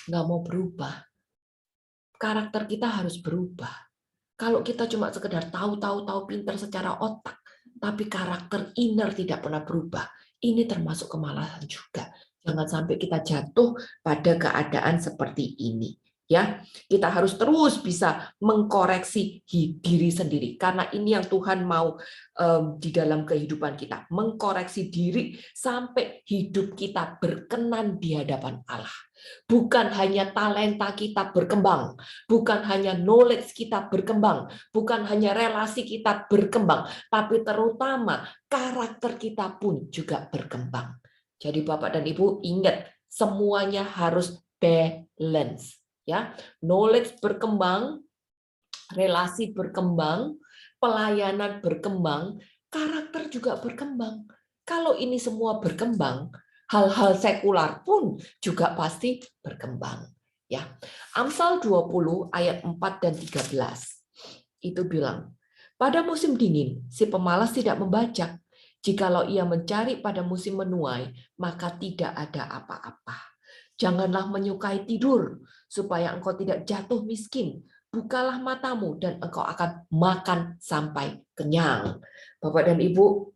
Nggak mau berubah. Karakter kita harus berubah. Kalau kita cuma sekedar tahu pinter secara otak, tapi karakter inner tidak pernah berubah, ini termasuk kemalasan juga. Jangan sampai kita jatuh pada keadaan seperti ini. Ya, kita harus terus bisa mengkoreksi diri sendiri, karena ini yang Tuhan mau di dalam kehidupan kita, mengkoreksi diri sampai hidup kita berkenan di hadapan Allah. Bukan hanya talenta kita berkembang, bukan hanya knowledge kita berkembang, bukan hanya relasi kita berkembang, tapi terutama karakter kita pun juga berkembang. Jadi Bapak dan Ibu ingat, semuanya harus balance. Ya, knowledge berkembang, relasi berkembang, pelayanan berkembang, karakter juga berkembang. Kalau ini semua berkembang, hal-hal sekular pun juga pasti berkembang. Ya, Amsal 20 ayat 4 dan 13 itu bilang, pada musim dingin si pemalas tidak membajak, jikalau ia mencari pada musim menuai, maka tidak ada apa-apa. Janganlah menyukai tidur, supaya engkau tidak jatuh miskin. Bukalah matamu, dan engkau akan makan sampai kenyang. Bapak dan Ibu,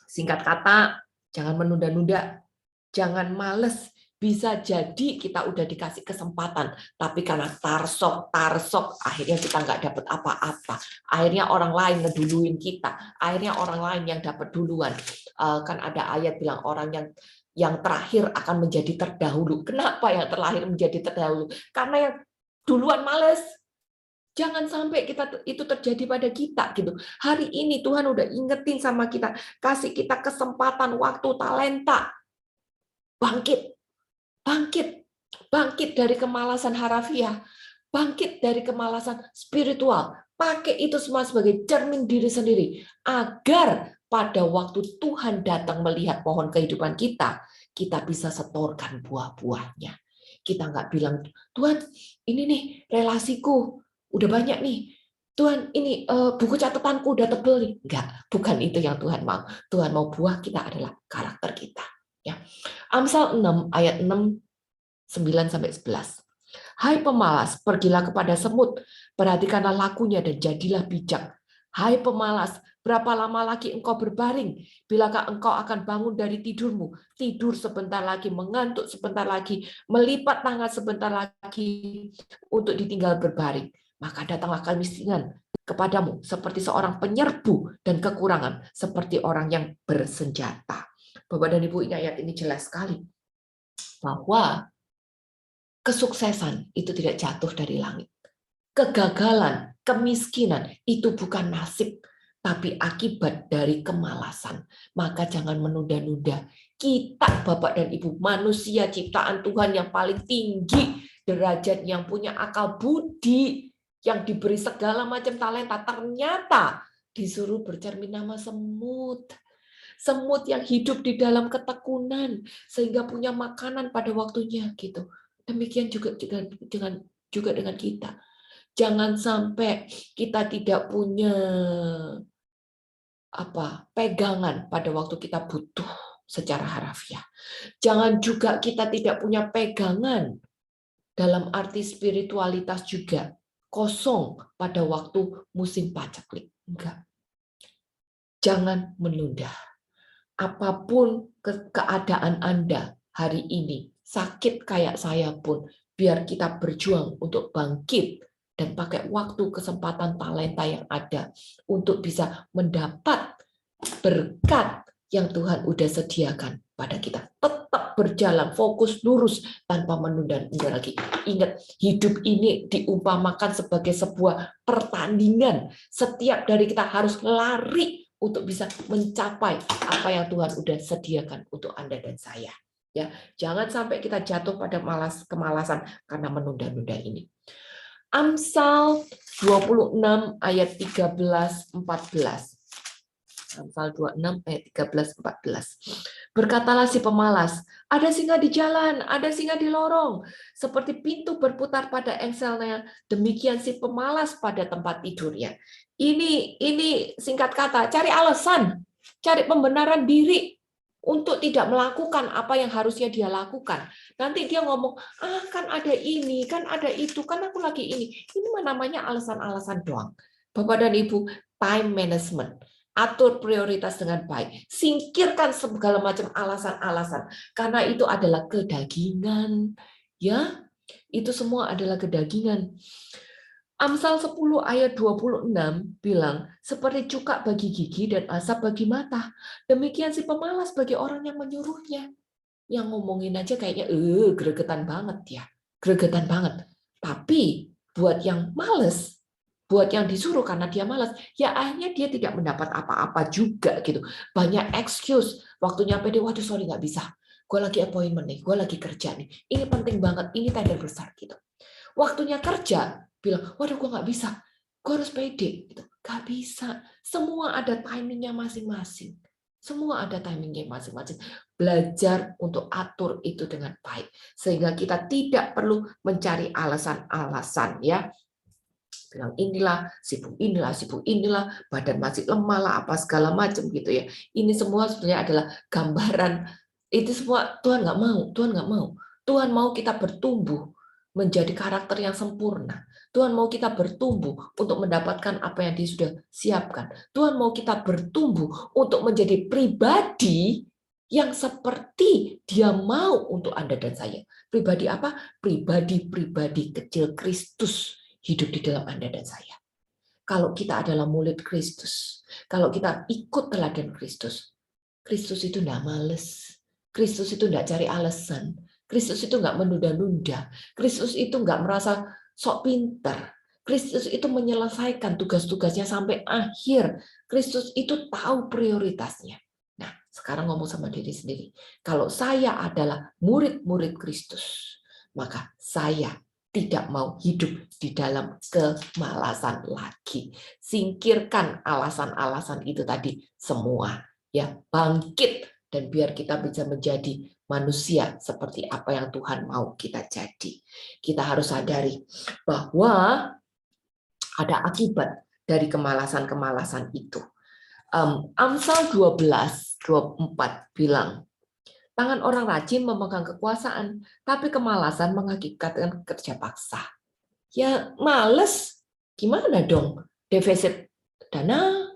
singkat kata, jangan menunda-nunda, jangan males. Bisa jadi kita udah dikasih kesempatan, tapi karena tarsok, akhirnya kita nggak dapat apa-apa. Akhirnya orang lain ngeduluin kita, akhirnya orang lain yang dapat duluan. Kan ada ayat bilang orang yang terakhir akan menjadi terdahulu. Kenapa yang terakhir menjadi terdahulu? Karena yang duluan males. Jangan sampai itu terjadi pada kita gitu. Hari ini Tuhan udah ingetin sama kita, kasih kita kesempatan, waktu, talenta. Bangkit dari kemalasan harafiah, bangkit dari kemalasan spiritual. Pakai itu semua sebagai cermin diri sendiri, agar pada waktu Tuhan datang melihat pohon kehidupan kita bisa setorkan buah-buahnya. Kita nggak bilang, Tuhan, ini nih relasiku udah banyak nih. Tuhan, ini buku catatanku udah tebel nih. Enggak, bukan itu yang Tuhan mau. Tuhan mau buah kita adalah karakter kita. Ya. Amsal 6 ayat 6 9-11. Hai pemalas, pergilah kepada semut, perhatikanlah lakunya dan jadilah bijak. Hai pemalas, berapa lama lagi engkau berbaring? Bilakah engkau akan bangun dari tidurmu? Tidur sebentar lagi, mengantuk sebentar lagi, melipat tangan sebentar lagi untuk ditinggal berbaring. Maka datanglah kemiskinan kepadamu seperti seorang penyerbu dan kekurangan seperti orang yang bersenjata. Bapak dan Ibu, ini ayat ini jelas sekali bahwa kesuksesan itu tidak jatuh dari langit. Kegagalan, kemiskinan itu bukan nasib, tapi akibat dari kemalasan. Maka jangan menunda-nunda. Kita, Bapak dan Ibu, manusia ciptaan Tuhan yang paling tinggi, derajat yang punya akal budi, yang diberi segala macam talenta, ternyata disuruh bercermin nama semut. Semut yang hidup di dalam ketekunan, sehingga punya makanan pada waktunya gitu. Demikian juga dengan kita. Jangan sampai kita tidak punya pegangan pada waktu kita butuh secara harafiah. Jangan juga kita tidak punya pegangan dalam arti spiritualitas juga, kosong pada waktu musim paceklik. Enggak. Jangan menunda. Apapun keadaan Anda hari ini, sakit kayak saya pun, biar kita berjuang untuk bangkit dan pakai waktu, kesempatan, talenta yang ada untuk bisa mendapat berkat yang Tuhan udah sediakan pada kita. Tetap berjalan, fokus, lurus, tanpa menunda-nunda lagi. Ingat, hidup ini diumpamakan sebagai sebuah pertandingan. Setiap dari kita harus lari untuk bisa mencapai apa yang Tuhan udah sediakan untuk Anda dan saya. Ya, jangan sampai kita jatuh pada kemalasan karena menunda-nunda ini. Amsal 26 ayat 13-14. Amsal 26 ayat 13-14. Berkatalah si pemalas, ada singa di jalan, ada singa di lorong, seperti pintu berputar pada engselnya, demikian si pemalas pada tempat tidurnya. Ini singkat kata, cari alasan, cari pembenaran diri untuk tidak melakukan apa yang harusnya dia lakukan. Nanti dia ngomong, kan ada ini, kan ada itu, kan aku lagi ini. Ini namanya alasan-alasan doang. Bapak dan Ibu, time management. Atur prioritas dengan baik. Singkirkan segala macam alasan-alasan. Karena itu adalah kedagingan. Ya, itu semua adalah kedagingan. Amsal 10 ayat 26 bilang, seperti cuka bagi gigi dan asap bagi mata. Demikian si pemalas bagi orang yang menyuruhnya. Yang ngomongin aja kayaknya, gregetan banget ya. Gregetan banget. Tapi buat yang males, buat yang disuruh karena dia malas, ya akhirnya dia tidak mendapat apa-apa juga gitu. Banyak excuse. Waktu nyampe dia, waduh sorry nggak bisa. Gue lagi appointment nih, gue lagi kerja nih. Ini penting banget, ini tender besar gitu. Waktunya kerja, bilang, waduh gue nggak bisa. Gue harus pede. Gitu. Nggak bisa. Semua ada timingnya masing-masing. Semua ada timingnya masing-masing. Belajar untuk atur itu dengan baik. Sehingga kita tidak perlu mencari alasan-alasan ya. Bilang sibuk inilah, badan masih lemah lah, apa segala macam gitu ya. Ini semua sebenarnya adalah gambaran, itu semua Tuhan nggak mau, Tuhan nggak mau. Tuhan mau kita bertumbuh menjadi karakter yang sempurna. Tuhan mau kita bertumbuh untuk mendapatkan apa yang Dia sudah siapkan. Tuhan mau kita bertumbuh untuk menjadi pribadi yang seperti Dia mau untuk Anda dan saya. Pribadi apa? Pribadi kecil Kristus hidup di dalam Anda dan saya. Kalau kita adalah murid Kristus, kalau kita ikut teladan Kristus, Kristus itu enggak males, Kristus itu enggak cari alasan, Kristus itu enggak menunda-nunda, Kristus itu enggak merasa sok pintar, Kristus itu menyelesaikan tugas-tugasnya sampai akhir, Kristus itu tahu prioritasnya. Nah, sekarang ngomong sama diri sendiri, kalau saya adalah murid-murid Kristus, maka saya tidak mau hidup di dalam kemalasan lagi. Singkirkan alasan-alasan itu tadi semua. Ya, bangkit dan biar kita bisa menjadi manusia seperti apa yang Tuhan mau kita jadi. Kita harus sadari bahwa ada akibat dari kemalasan-kemalasan itu. Amsal 12:24 bilang, tangan orang rajin memegang kekuasaan, tapi kemalasan mengakibatkan kerja paksa. Ya males, gimana dong? Defisit dana,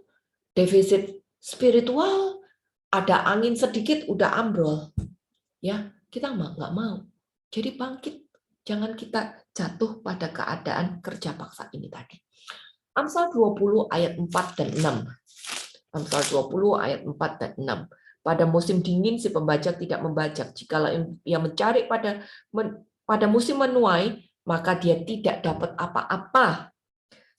defisit spiritual, ada angin sedikit udah ambrol. Ya, kita nggak mau. Jadi bangkit, jangan kita jatuh pada keadaan kerja paksa ini tadi. Amsal 20 ayat 4 dan 6. Amsal 20 ayat 4 dan 6. Pada musim dingin si pembajak tidak membajak. Jikalau ia mencari pada musim menuai, maka dia tidak dapat apa-apa.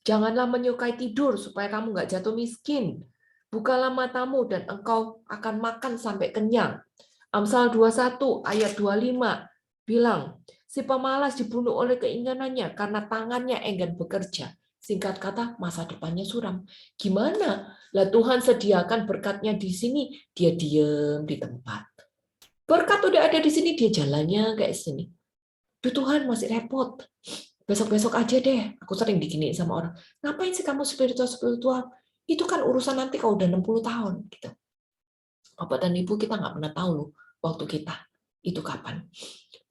Janganlah menyukai tidur supaya kamu nggak jatuh miskin. Bukalah matamu dan engkau akan makan sampai kenyang. Amsal 21 ayat 25 bilang, si pemalas dibunuh oleh keinginannya karena tangannya enggan bekerja. Singkat kata, masa depannya suram. Gimana? Lah Tuhan sediakan berkatnya di sini, dia diem di tempat. Berkat udah ada di sini, dia jalannya kayak sini. Duh Tuhan masih repot. Besok-besok aja deh. Aku sering diginiin sama orang. Ngapain sih kamu spiritual? Itu kan urusan nanti kalau udah 60 tahun. Gitu. Bapak dan Ibu, kita nggak pernah tahu loh waktu kita itu kapan.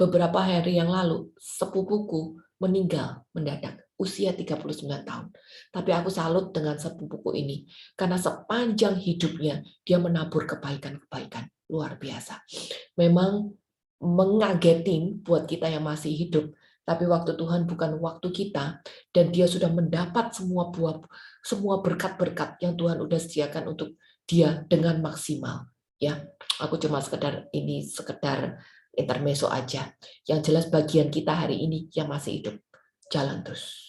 Beberapa hari yang lalu, sepupuku meninggal mendadak, usia 39 tahun. Tapi aku salut dengan sepupuku ini, karena sepanjang hidupnya, dia menabur kebaikan-kebaikan. Luar biasa. Memang mengagetin buat kita yang masih hidup, tapi waktu Tuhan bukan waktu kita, dan dia sudah mendapat semua berkat-berkat yang Tuhan udah sediakan untuk dia dengan maksimal. Ya, aku cuma sekedar intermezzo aja. Yang jelas bagian kita hari ini yang masih hidup, jalan terus.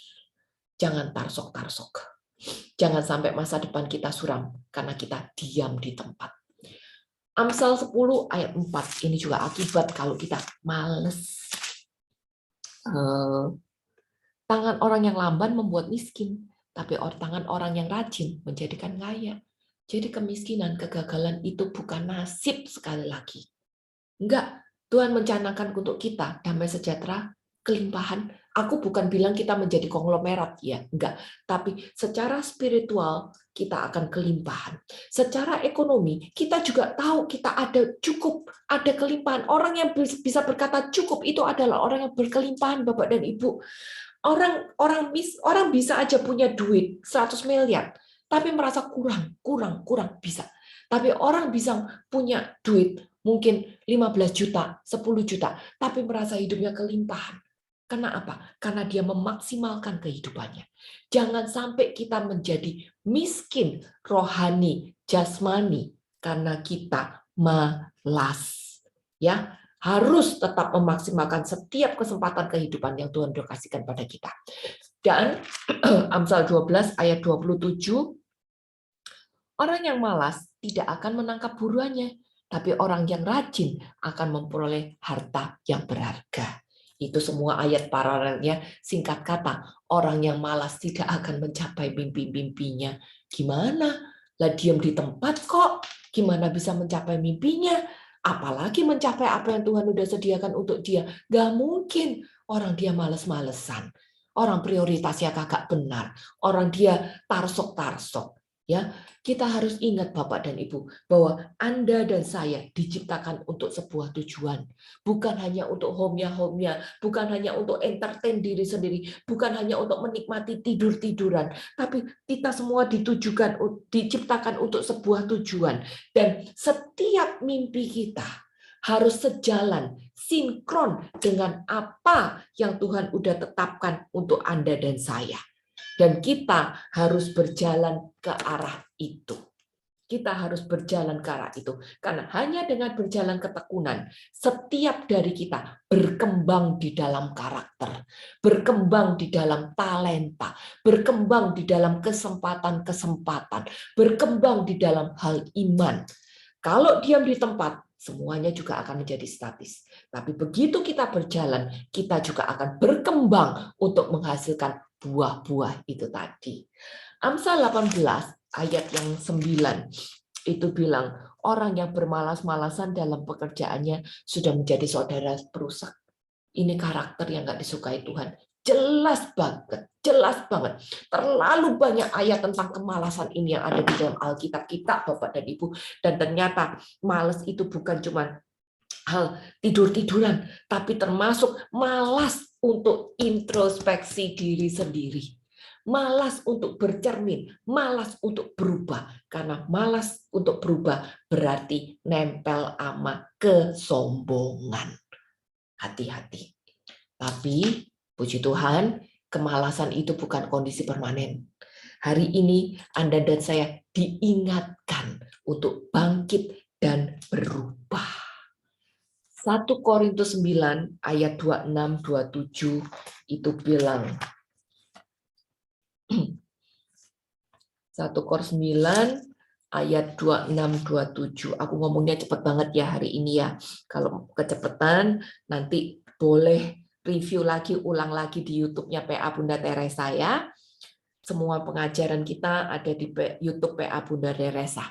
Jangan tarsok-tarsok. Jangan sampai masa depan kita suram karena kita diam di tempat. Amsal 10 ayat 4. Ini juga akibat kalau kita males. Tangan orang yang lamban membuat miskin, tapi tangan orang yang rajin menjadikan kaya. Jadi kemiskinan, kegagalan itu bukan nasib sekali lagi. Enggak, Tuhan mencanangkan untuk kita damai sejahtera, kelimpahan. Aku bukan bilang kita menjadi konglomerat, ya, enggak. Tapi secara spiritual kita akan kelimpahan. Secara ekonomi kita juga tahu kita ada cukup, ada kelimpahan. Orang yang bisa berkata cukup itu adalah orang yang berkelimpahan, Bapak dan Ibu. Orang bisa aja punya duit 100 miliar, tapi merasa kurang bisa. Tapi orang bisa punya duit mungkin 15 juta, 10 juta, tapi merasa hidupnya kelimpahan. Karena apa? Karena dia memaksimalkan kehidupannya. Jangan sampai kita menjadi miskin rohani, jasmani, karena kita malas. Ya, harus tetap memaksimalkan setiap kesempatan kehidupan yang Tuhan sudah kasihkan pada kita. Dan Amsal 12 ayat 27, orang yang malas tidak akan menangkap buruannya, tapi orang yang rajin akan memperoleh harta yang berharga. Itu semua ayat paralelnya, singkat kata, orang yang malas tidak akan mencapai mimpi-mimpinya. Gimana? Lah diam di tempat kok. Gimana bisa mencapai mimpinya? Apalagi mencapai apa yang Tuhan sudah sediakan untuk dia. Gak mungkin orang dia males-malesan. Orang prioritasnya kagak benar. Orang dia tarsok-tarsok. Ya, kita harus ingat Bapak dan Ibu bahwa Anda dan saya diciptakan untuk sebuah tujuan, bukan hanya untuk homya-homya, bukan hanya untuk entertain diri sendiri, bukan hanya untuk menikmati tidur-tiduran, tapi kita semua diciptakan untuk sebuah tujuan, dan setiap mimpi kita harus sejalan, sinkron dengan apa yang Tuhan udah tetapkan untuk Anda dan saya. Dan kita harus berjalan ke arah itu. Kita harus berjalan ke arah itu. Karena hanya dengan berjalan ketekunan, setiap dari kita berkembang di dalam karakter, berkembang di dalam talenta, berkembang di dalam kesempatan-kesempatan, berkembang di dalam hal iman. Kalau diam di tempat, semuanya juga akan menjadi statis. Tapi begitu kita berjalan, kita juga akan berkembang untuk menghasilkan buah-buah itu tadi. Amsal 18 ayat yang 9 itu bilang, orang yang bermalas-malasan dalam pekerjaannya sudah menjadi saudara perusak. Ini karakter yang nggak disukai Tuhan. Jelas banget, jelas banget. Terlalu banyak ayat tentang kemalasan ini yang ada di dalam Alkitab kita, Bapak dan Ibu. Dan ternyata malas itu bukan cuma hal tidur-tiduran, tapi termasuk malas untuk introspeksi diri sendiri. Malas untuk bercermin, malas untuk berubah. Karena malas untuk berubah berarti nempel sama kesombongan. Hati-hati. Tapi, puji Tuhan, kemalasan itu bukan kondisi permanen. Hari ini Anda dan saya diingatkan untuk bangkit dan berubah. 1 Korintus 9 ayat 26-27 itu bilang, 1 Korintus 9 ayat 26-27. Aku ngomongnya cepat banget ya hari ini ya. Kalau kecepatan nanti boleh review lagi, ulang lagi di YouTube-nya PA Bunda Teresa ya. Semua pengajaran kita ada di YouTube PA Bunda Teresa.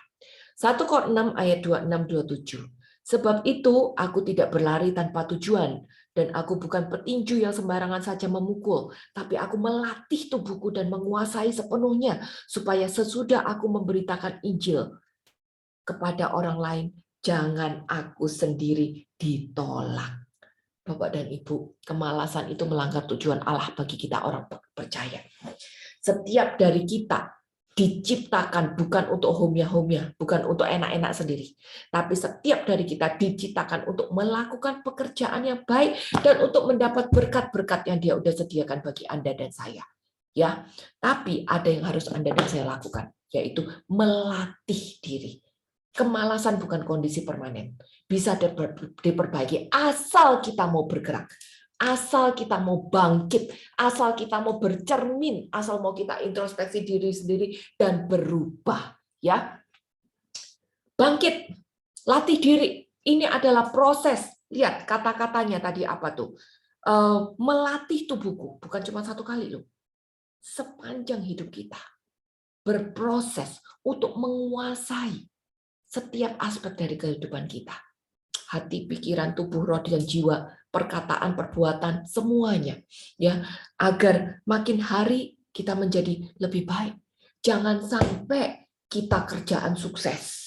1 Korintus 6 ayat 26-27. Sebab itu aku tidak berlari tanpa tujuan, dan aku bukan petinju yang sembarangan saja memukul, tapi aku melatih tubuhku dan menguasai sepenuhnya, supaya sesudah aku memberitakan Injil kepada orang lain, jangan aku sendiri ditolak. Bapak dan Ibu, kemalasan itu melanggar tujuan Allah bagi kita orang percaya. Setiap dari kita diciptakan bukan untuk homya-homya, bukan untuk enak-enak sendiri. Tapi setiap dari kita diciptakan untuk melakukan pekerjaan yang baik dan untuk mendapat berkat-berkat yang Dia sudah sediakan bagi Anda dan saya. Ya, tapi ada yang harus Anda dan saya lakukan, yaitu melatih diri. Kemalasan bukan kondisi permanen. Bisa diperbaiki asal kita mau bergerak. Asal kita mau bangkit, asal kita mau bercermin, asal mau kita introspeksi diri sendiri dan berubah, ya. Bangkit, latih diri. Ini adalah proses. Lihat kata-katanya tadi apa tuh? melatih tubuhku, bukan cuma satu kali loh, sepanjang hidup kita, berproses untuk menguasai setiap aspek dari kehidupan kita. Hati, pikiran, tubuh, roh, dan jiwa, perkataan, perbuatan, semuanya. Ya, agar makin hari kita menjadi lebih baik. Jangan sampai kita kerjaan sukses.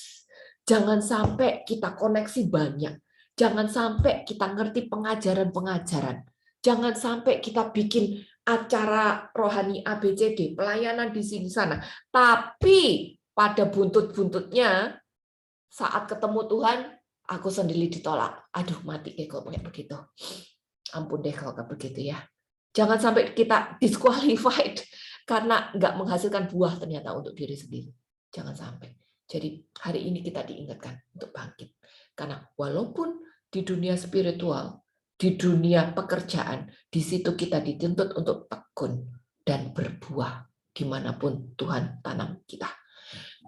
Jangan sampai kita koneksi banyak. Jangan sampai kita ngerti pengajaran-pengajaran. Jangan sampai kita bikin acara rohani ABCD, pelayanan di sini sana. Tapi pada buntut-buntutnya, saat ketemu Tuhan, aku sendiri ditolak. Aduh, mati kalau kayak begitu. Ampun deh kalau kayak begitu ya. Jangan sampai kita disqualified karena nggak menghasilkan buah ternyata untuk diri sendiri. Jangan sampai. Jadi hari ini kita diingatkan untuk bangkit. Karena walaupun di dunia spiritual, di dunia pekerjaan, di situ kita dituntut untuk tekun dan berbuah dimanapun Tuhan tanam kita.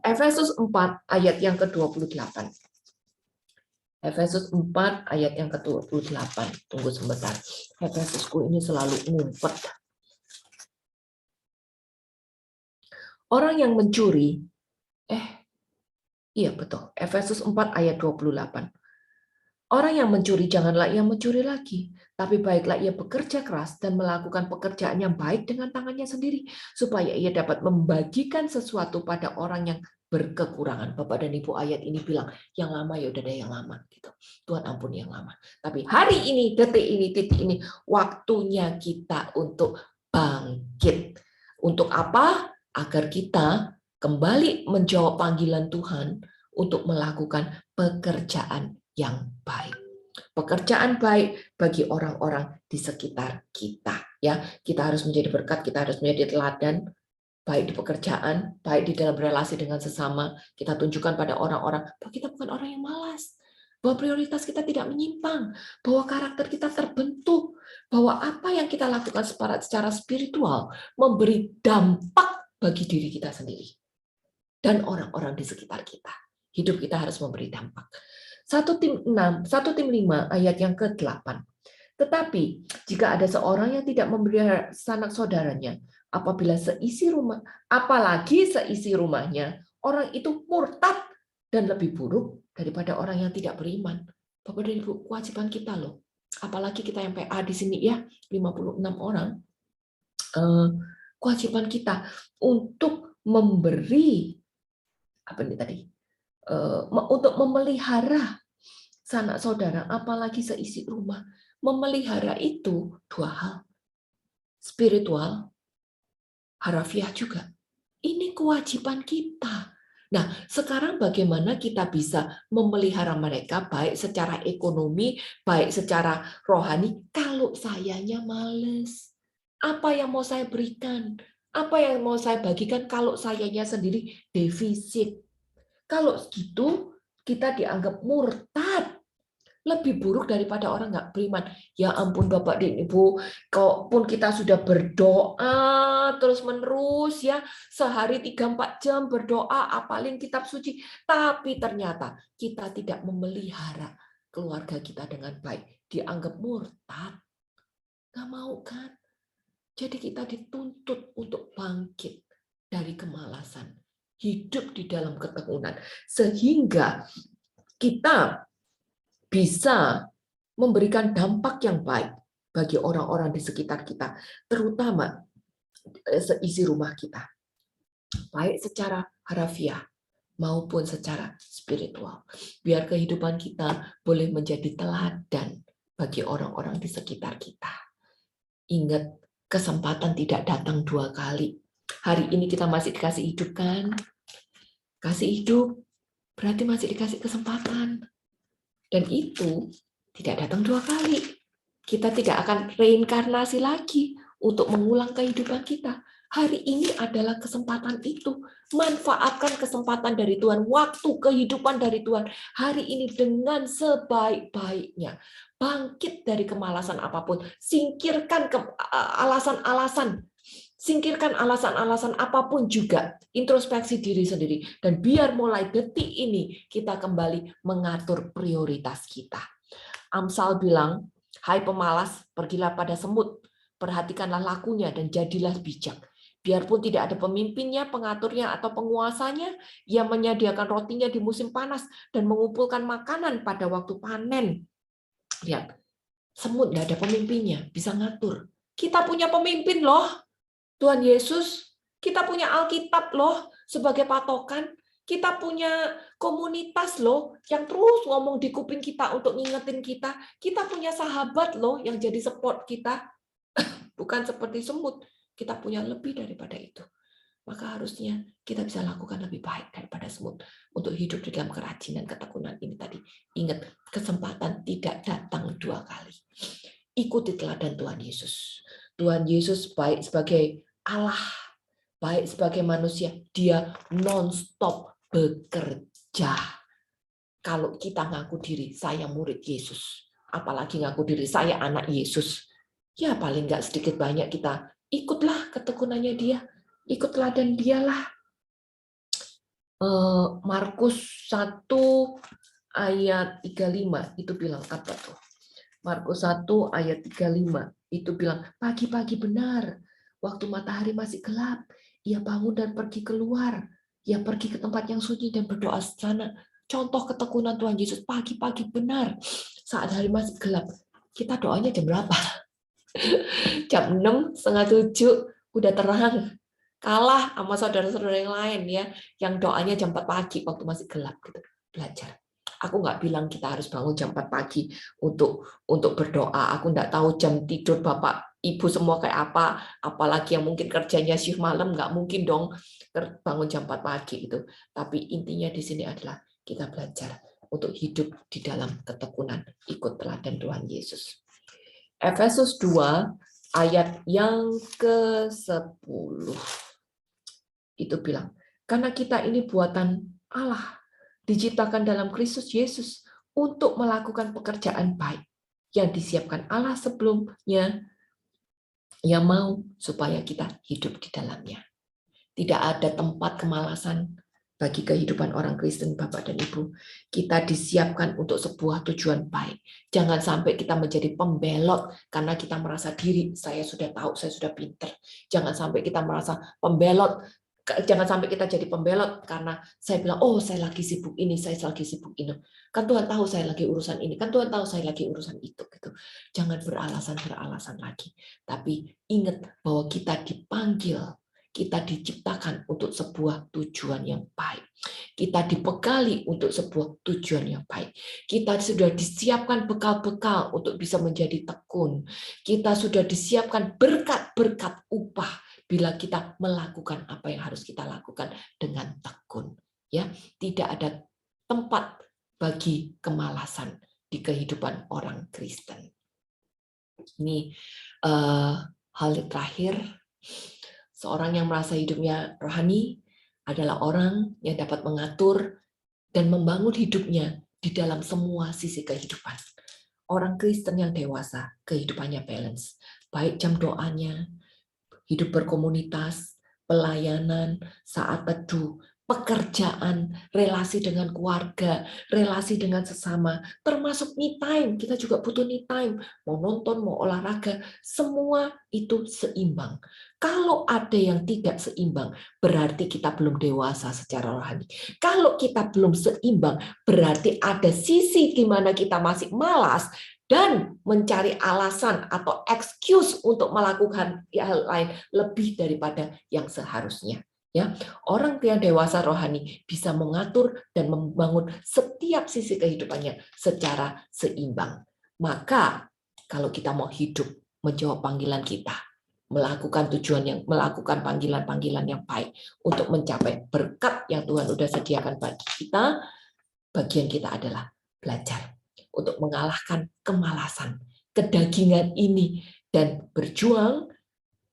Efesus 4 ayat yang ke-28. Efesus 4 ayat yang ke-28. Tunggu sebentar. Efesusku ini selalu ngumpet. Orang yang mencuri, iya betul, Efesus 4 ayat 28. Orang yang mencuri, janganlah ia mencuri lagi, tapi baiklah ia bekerja keras dan melakukan pekerjaan yang baik dengan tangannya sendiri, supaya ia dapat membagikan sesuatu pada orang yang berkekurangan. Bapak dan Ibu, ayat ini bilang, yang lama ya udah ada yang lama. Gitu. Tuhan ampuni yang lama. Tapi hari ini, detik ini, titik ini, waktunya kita untuk bangkit. Untuk apa? Agar kita kembali menjawab panggilan Tuhan untuk melakukan pekerjaan yang baik. Pekerjaan baik bagi orang-orang di sekitar kita. Ya, kita harus menjadi berkat, kita harus menjadi teladan, baik di pekerjaan, baik di dalam relasi dengan sesama. Kita tunjukkan pada orang-orang bahwa kita bukan orang yang malas, bahwa prioritas kita tidak menyimpang, bahwa karakter kita terbentuk, bahwa apa yang kita lakukan secara spiritual memberi dampak bagi diri kita sendiri dan orang-orang di sekitar kita. Hidup kita harus memberi dampak. 1 Tim 5 ayat yang ke-8. Tetapi jika ada seorang yang tidak memelihara sanak saudaranya, apabila apalagi seisi rumahnya, orang itu murtad dan lebih buruk daripada orang yang tidak beriman. Bapak dan Ibu, kewajiban kita loh. Apalagi kita yang PA di sini ya, 56 orang. Kewajiban kita untuk memberi untuk memelihara sanak saudara, apalagi seisi rumah. Memelihara itu dua hal, spiritual, harafiah juga. Ini kewajiban kita. Nah, sekarang bagaimana kita bisa memelihara mereka baik secara ekonomi, baik secara rohani, kalau sayanya males? Apa yang mau saya berikan? Apa yang mau saya bagikan kalau sayanya sendiri defisit? Kalau gitu, kita dianggap murtad. Lebih buruk daripada orang nggak beriman. Ya ampun Bapak dan Ibu, kalaupun kita sudah berdoa terus-menerus ya, sehari 3-4 jam berdoa, apalin kitab suci, tapi ternyata kita tidak memelihara keluarga kita dengan baik. Dianggap murtad. Nggak mau kan? Jadi kita dituntut untuk bangkit dari kemalasan. Hidup di dalam ketekunan. Sehingga kita bisa memberikan dampak yang baik bagi orang-orang di sekitar kita, terutama seisi rumah kita, baik secara harafiah maupun secara spiritual. Biar kehidupan kita boleh menjadi teladan bagi orang-orang di sekitar kita. Ingat, kesempatan tidak datang 2 kali. Hari ini kita masih dikasih hidup kan? Kasih hidup berarti masih dikasih kesempatan. Dan itu tidak datang 2 kali. Kita tidak akan reinkarnasi lagi untuk mengulang kehidupan kita. Hari ini adalah kesempatan itu. Manfaatkan kesempatan dari Tuhan, waktu kehidupan dari Tuhan. Hari ini dengan sebaik-baiknya. Bangkit dari kemalasan apapun. Singkirkan alasan-alasan. Singkirkan alasan-alasan apapun juga. Introspeksi diri sendiri. Dan biar mulai detik ini kita kembali mengatur prioritas kita. Amsal bilang, Hai pemalas, pergilah pada semut, perhatikanlah lakunya dan jadilah bijak. Biarpun tidak ada pemimpinnya, pengaturnya, atau penguasanya, ia menyediakan rotinya di musim panas dan mengumpulkan makanan pada waktu panen. Lihat, semut nggak ada pemimpinnya, bisa ngatur. Kita punya pemimpin loh, Tuhan Yesus. Kita punya Alkitab loh sebagai patokan. Kita punya komunitas loh yang terus ngomong di kuping kita untuk ngingetin kita. Kita punya sahabat loh yang jadi support kita. Bukan seperti semut. Kita punya lebih daripada itu. Maka harusnya kita bisa lakukan lebih baik daripada semut untuk hidup di dalam kerajinan ketekunan ini tadi. Ingat, kesempatan tidak datang 2 kali. Ikuti teladan Tuhan Yesus. Tuhan Yesus baik sebagai Allah, baik sebagai manusia, dia non-stop bekerja. Kalau kita ngaku diri, saya murid Yesus, apalagi ngaku diri, saya anak Yesus, ya paling nggak sedikit banyak kita ikutlah ketekunannya dia, ikut teladan dialah. Markus 1 ayat 35 itu bilang apa tuh? Markus 1 ayat 35 itu bilang, pagi-pagi benar, waktu matahari masih gelap, ia bangun dan pergi keluar. Ia pergi ke tempat yang sunyi dan berdoa di sana. Contoh ketekunan Tuhan Yesus, pagi-pagi benar, saat hari masih gelap. Kita doanya jam berapa? Jam 6, setengah 7, udah terang. Kalah sama saudara-saudara yang lain ya, yang doanya jam 4 pagi waktu masih gelap gitu. Belajar. Aku nggak bilang kita harus bangun jam 4 pagi untuk berdoa. Aku nggak tahu jam tidur Bapak Ibu semua kayak apa, apalagi yang mungkin kerjanya shift malam, nggak mungkin dong bangun jam 4 pagi gitu. Tapi intinya di sini adalah kita belajar untuk hidup di dalam ketekunan, ikut teladan Tuhan Yesus. Efesus 2 ayat yang ke-10 itu bilang, karena kita ini buatan Allah, diciptakan dalam Kristus Yesus untuk melakukan pekerjaan baik yang disiapkan Allah sebelumnya, yang mau supaya kita hidup di dalamnya. Tidak ada tempat kemalasan bagi kehidupan orang Kristen, Bapak dan Ibu. Kita disiapkan untuk sebuah tujuan baik. Jangan sampai kita menjadi pembelot karena kita merasa diri, saya sudah tahu, saya sudah pinter. Jangan sampai kita merasa pembelot, jangan sampai kita jadi pembelot karena saya bilang, oh saya lagi sibuk ini, saya lagi sibuk ini. Kan Tuhan tahu saya lagi urusan ini, kan Tuhan tahu saya lagi urusan itu. Gitu. Jangan beralasan lagi. Tapi ingat bahwa kita dipanggil, kita diciptakan untuk sebuah tujuan yang baik. Kita dibekali untuk sebuah tujuan yang baik. Kita sudah disiapkan bekal-bekal untuk bisa menjadi tekun. Kita sudah disiapkan berkat-berkat upah bila kita melakukan apa yang harus kita lakukan dengan tekun. Ya, tidak ada tempat bagi kemalasan di kehidupan orang Kristen. Ini hal terakhir. Seorang yang merasa hidupnya rohani adalah orang yang dapat mengatur dan membangun hidupnya di dalam semua sisi kehidupan. Orang Kristen yang dewasa, kehidupannya balance. Baik jam doanya, hidup berkomunitas, pelayanan, saat teduh, pekerjaan, relasi dengan keluarga, relasi dengan sesama, termasuk me time. Kita juga butuh me time. Mau nonton, mau olahraga, semua itu seimbang. Kalau ada yang tidak seimbang, berarti kita belum dewasa secara rohani. Kalau kita belum seimbang, berarti ada sisi di mana kita masih malas dan mencari alasan atau excuse untuk melakukan hal lain lebih daripada yang seharusnya. Ya, orang yang dewasa rohani bisa mengatur dan membangun setiap sisi kehidupannya secara seimbang. Maka kalau kita mau hidup menjawab panggilan kita, melakukan melakukan panggilan-panggilan yang baik untuk mencapai berkat yang Tuhan sudah sediakan bagi kita, bagian kita adalah belajar untuk mengalahkan kemalasan, kedagingan ini, dan berjuang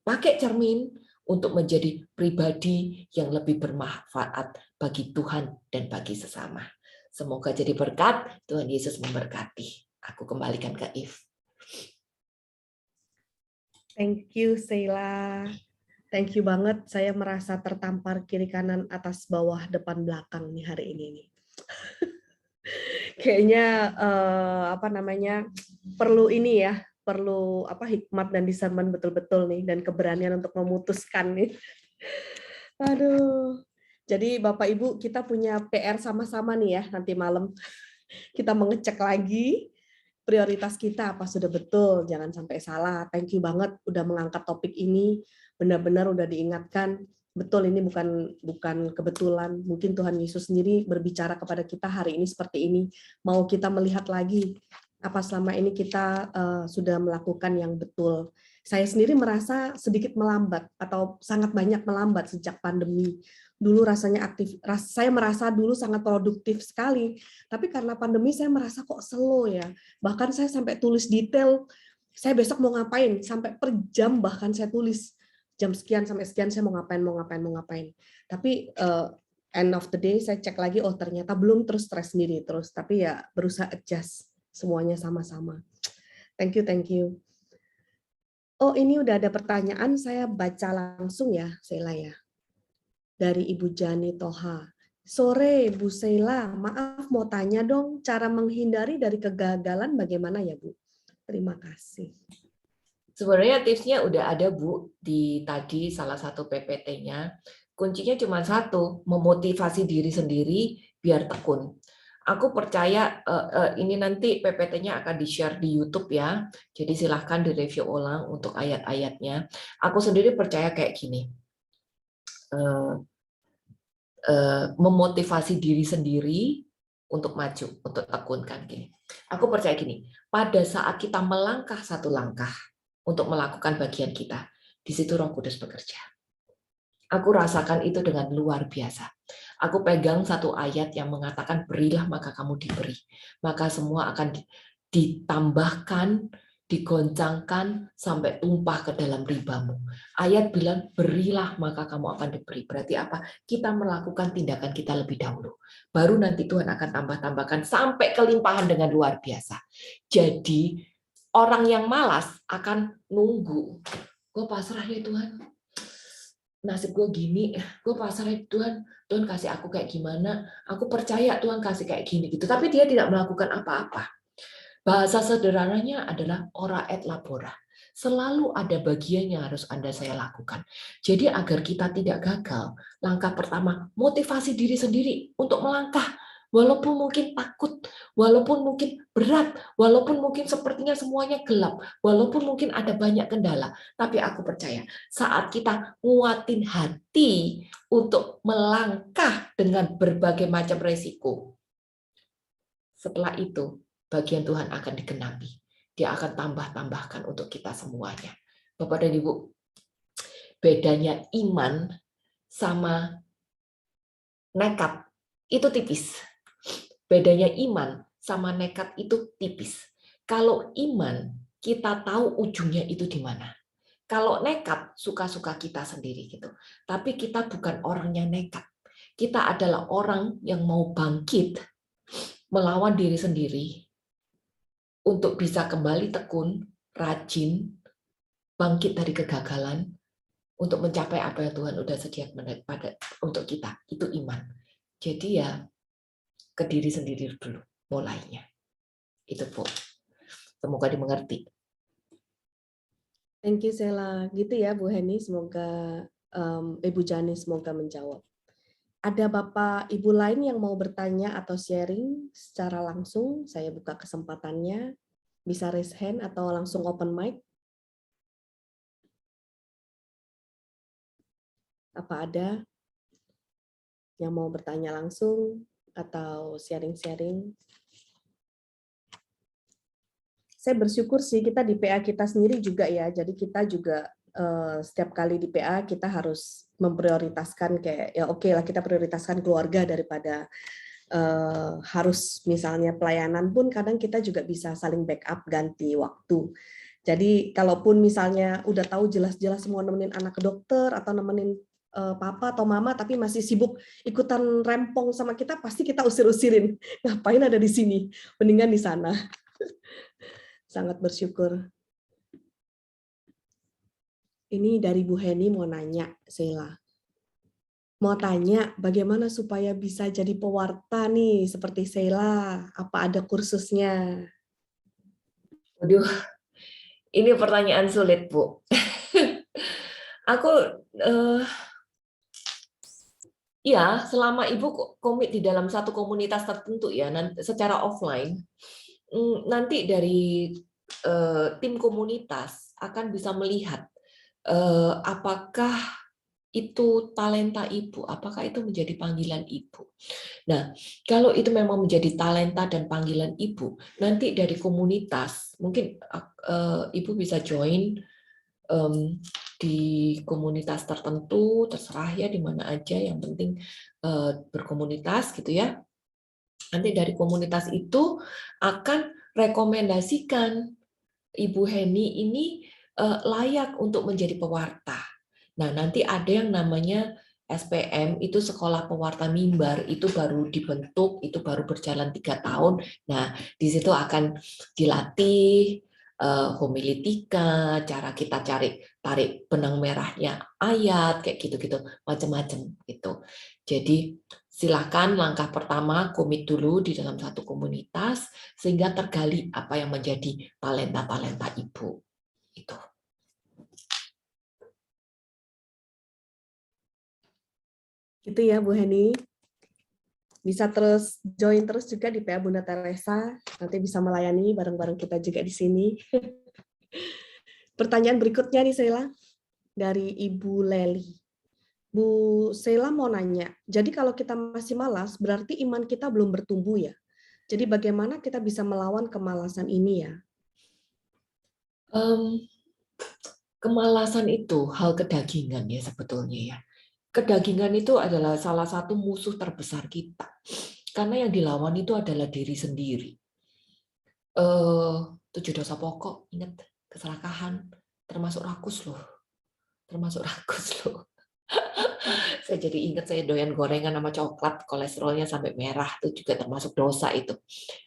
pakai cermin untuk menjadi pribadi yang lebih bermanfaat bagi Tuhan dan bagi sesama. Semoga jadi berkat, Tuhan Yesus memberkati. Aku kembalikan ke If. Thank you, Sheila. Thank you banget. Saya merasa tertampar kiri kanan atas bawah depan belakang nih hari ini nih. Kayaknya perlu ini ya, perlu apa hikmat dan discernment betul-betul nih dan keberanian untuk memutuskan nih. Aduh. Jadi Bapak Ibu kita punya PR sama-sama nih ya nanti malam. Kita mengecek lagi prioritas kita apa sudah betul, jangan sampai salah. Thank you banget udah mengangkat topik ini, benar-benar udah diingatkan. Betul ini bukan kebetulan. Mungkin Tuhan Yesus sendiri berbicara kepada kita hari ini seperti ini. Mau kita melihat lagi apa selama ini kita sudah melakukan yang betul. Saya sendiri merasa sedikit melambat atau sangat banyak melambat sejak pandemi. Dulu rasanya saya merasa dulu sangat produktif sekali, tapi karena pandemi saya merasa kok slow ya. Bahkan saya sampai tulis detail, saya besok mau ngapain, sampai per jam bahkan saya tulis. Jam sekian sampai sekian saya mau ngapain. Tapi end of the day saya cek lagi, oh ternyata belum, terus stres sendiri terus. Tapi ya berusaha adjust semuanya sama-sama. Thank you. Oh ini udah ada pertanyaan, saya baca langsung ya, Sheila ya. Dari Ibu Jani Toha. Sore, Bu Sheila, maaf mau tanya dong, cara menghindari dari kegagalan bagaimana ya, Bu? Terima kasih. Sebenarnya tipsnya udah ada, Bu, di tadi salah satu PPT-nya. Kuncinya cuma satu, memotivasi diri sendiri biar tekun. Aku percaya ini nanti PPT-nya akan di-share di YouTube ya. Jadi silahkan direview ulang untuk ayat-ayatnya. Aku sendiri percaya kayak gini. Memotivasi diri sendiri untuk maju, untuk tekunkan gini. Aku percaya gini, pada saat kita melangkah satu langkah untuk melakukan bagian kita, di situ Roh Kudus bekerja. Aku rasakan itu dengan luar biasa. Aku pegang satu ayat yang mengatakan berilah maka kamu diberi. Maka semua akan ditambahkan, digoncangkan sampai tumpah ke dalam ribamu. Ayat bilang berilah maka kamu akan diberi. Berarti apa? Kita melakukan tindakan kita lebih dahulu. Baru nanti Tuhan akan tambah-tambahkan sampai kelimpahan dengan luar biasa. Jadi orang yang malas akan nunggu. Gue pasrah ya Tuhan. Nasib gue gini, gue pasrah Tuhan, Tuhan kasih aku kayak gimana, aku percaya Tuhan kasih kayak gini gitu, tapi dia tidak melakukan apa-apa. Bahasa sederhananya adalah ora et labora. Selalu ada bagian yang harus saya lakukan. Jadi agar kita tidak gagal, langkah pertama motivasi diri sendiri untuk melangkah. Walaupun mungkin takut, walaupun mungkin berat, walaupun mungkin sepertinya semuanya gelap, walaupun mungkin ada banyak kendala, tapi aku percaya saat kita nguatin hati untuk melangkah dengan berbagai macam resiko, setelah itu bagian Tuhan akan digenapi. Dia akan tambah-tambahkan untuk kita semuanya. Bapak dan Ibu, bedanya iman sama nekat itu tipis. Bedanya iman sama nekat itu tipis. Kalau iman, kita tahu ujungnya itu di mana. Kalau nekat, suka-suka kita sendiri gitu. Tapi kita bukan orang yang nekat. Kita adalah orang yang mau bangkit, melawan diri sendiri, untuk bisa kembali tekun, rajin, bangkit dari kegagalan, untuk mencapai apa yang Tuhan udah sediakan untuk kita. Itu iman. Jadi ya, ke diri sendiri dulu mulainya. Itu Bu. Semoga dimengerti. Thank you Sheila. Gitu ya Bu Heni, semoga Ibu Jani semoga menjawab. Ada Bapak Ibu lain yang mau bertanya atau sharing secara langsung, saya buka kesempatannya. Bisa raise hand atau langsung open mic. Apa ada yang mau bertanya langsung atau sharing-sharing? Saya bersyukur sih kita di PA kita sendiri juga ya, jadi kita juga setiap kali di PA kita harus memprioritaskan kayak ya oke lah kita prioritaskan keluarga daripada harus misalnya pelayanan pun kadang kita juga bisa saling backup ganti waktu. Jadi kalaupun misalnya udah tahu jelas-jelas semua nemenin anak ke dokter atau nemenin papa atau mama tapi masih sibuk ikutan rempong sama kita, pasti kita usir-usirin. Ngapain ada di sini? Mendingan di sana. Sangat bersyukur. Ini dari Bu Heni mau nanya, Sheila. Mau tanya bagaimana supaya bisa jadi pewarta nih seperti Sheila? Apa ada kursusnya? Aduh, ini pertanyaan sulit, Bu. Aku ya, selama Ibu komit di dalam satu komunitas tertentu ya, secara offline, nanti dari tim komunitas akan bisa melihat apakah itu talenta Ibu, apakah itu menjadi panggilan Ibu. Nah, kalau itu memang menjadi talenta dan panggilan Ibu, nanti dari komunitas, mungkin Ibu bisa join di komunitas tertentu, terserah ya di mana aja, yang penting berkomunitas gitu ya. Nanti dari komunitas itu akan rekomendasikan Ibu Heni ini layak untuk menjadi pewarta. Nah, nanti ada yang namanya SPM, itu Sekolah Pewarta Mimbar, itu baru dibentuk, itu baru berjalan 3 tahun. Nah, di situ akan dilatih homiletika, cara kita tarik benang merahnya ayat, kayak gitu-gitu, macam-macam gitu. Jadi silakan langkah pertama komit dulu di dalam satu komunitas sehingga tergali apa yang menjadi talenta-talenta Ibu. Itu. Gitu ya Bu Heni. Bisa terus join terus juga di PA Bunda Teresa, nanti bisa melayani bareng-bareng kita juga di sini. Pertanyaan berikutnya nih Sheila, dari Ibu Leli. Bu Sheila mau nanya, jadi kalau kita masih malas, berarti iman kita belum bertumbuh ya? Jadi bagaimana kita bisa melawan kemalasan ini ya? Kemalasan itu hal kedagingan ya sebetulnya ya. Kedagingan itu adalah salah satu musuh terbesar kita. Karena yang dilawan itu adalah diri sendiri. 7 dosa pokok, ingat, keserakahan, termasuk rakus loh. Termasuk rakus loh. Saya jadi ingat saya doyan gorengan sama coklat, kolesterolnya sampai merah, itu juga termasuk dosa itu.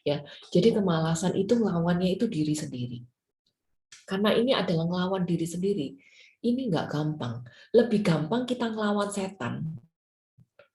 Ya, jadi kemalasan itu lawannya itu diri sendiri. Karena ini adalah ngelawan diri sendiri. Ini nggak gampang. Lebih gampang kita ngelawan setan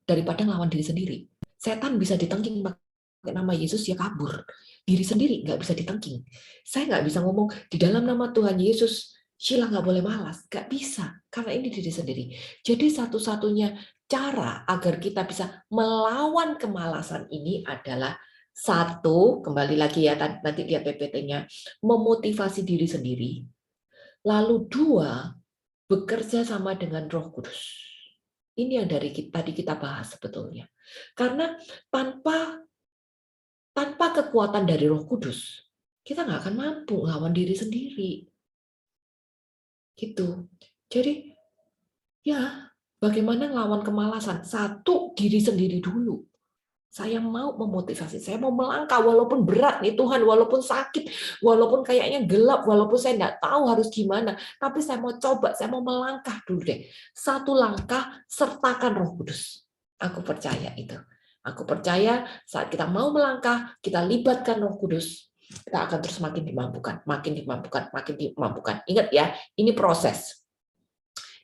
daripada ngelawan diri sendiri. Setan bisa ditengking pakai nama Yesus, ya kabur. Diri sendiri nggak bisa ditengking. Saya nggak bisa ngomong di dalam nama Tuhan Yesus, Sheila nggak boleh malas. Nggak bisa, karena ini diri sendiri. Jadi satu-satunya cara agar kita bisa melawan kemalasan ini adalah satu, kembali lagi ya, nanti lihat PPT-nya, memotivasi diri sendiri. Lalu dua, bekerja sama dengan Roh Kudus. Ini yang tadi kita bahas sebetulnya. Karena tanpa kekuatan dari Roh Kudus, kita nggak akan mampu lawan diri sendiri. Gitu. Jadi, ya, bagaimana ngelawan kemalasan? Satu, diri sendiri dulu. Saya mau memotivasi, saya mau melangkah walaupun berat nih Tuhan, walaupun sakit, walaupun kayaknya gelap, walaupun saya nggak tahu harus gimana, tapi saya mau coba, saya mau melangkah dulu deh. Satu langkah, sertakan Roh Kudus. Aku percaya itu. Aku percaya saat kita mau melangkah, kita libatkan Roh Kudus, kita akan terus makin dimampukan, makin dimampukan, makin dimampukan. Ingat ya, ini proses.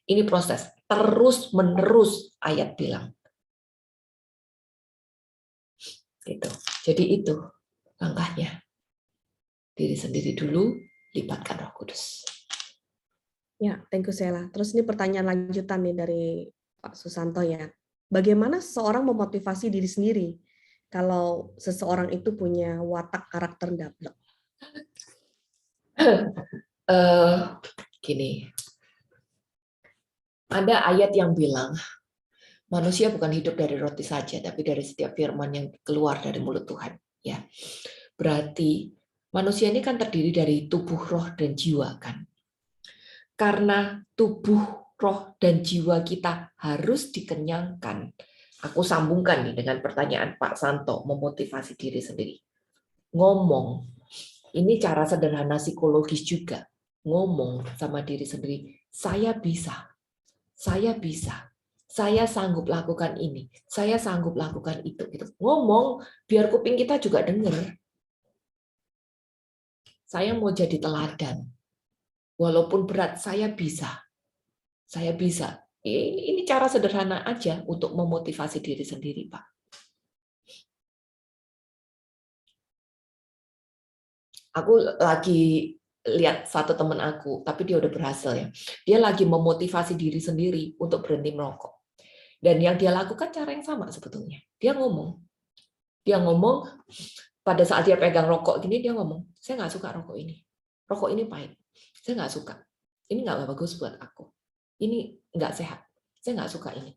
Ini proses. Terus-menerus ayat bilang. Gitu. Jadi itu langkahnya. Diri sendiri dulu, libatkan Roh Kudus. Ya, thank you Sheila. Terus ini pertanyaan lanjutan nih dari Pak Susanto ya. Bagaimana seseorang memotivasi diri sendiri kalau seseorang itu punya watak karakter dablek? Gini, ada ayat yang bilang, manusia bukan hidup dari roti saja, tapi dari setiap firman yang keluar dari mulut Tuhan. Ya, berarti manusia ini kan terdiri dari tubuh, roh, dan jiwa kan. Karena tubuh, roh, dan jiwa kita harus dikenyangkan. Aku sambungkan nih dengan pertanyaan Pak Santo, memotivasi diri sendiri. Ngomong, ini cara sederhana psikologis juga. Ngomong sama diri sendiri, saya bisa, saya sanggup lakukan ini, saya sanggup lakukan itu. Gitu. Ngomong, biar kuping kita juga dengar. Saya mau jadi teladan. Walaupun berat, saya bisa. Saya bisa. Ini cara sederhana aja untuk memotivasi diri sendiri, Pak. Aku lagi lihat satu teman aku, tapi dia udah berhasil ya. Dia lagi memotivasi diri sendiri untuk berhenti merokok. Dan yang dia lakukan cara yang sama sebetulnya. Dia ngomong pada saat dia pegang rokok gini, dia ngomong, saya nggak suka rokok ini. Rokok ini pahit. Saya nggak suka. Ini nggak bagus buat aku. Ini nggak sehat. Saya nggak suka ini.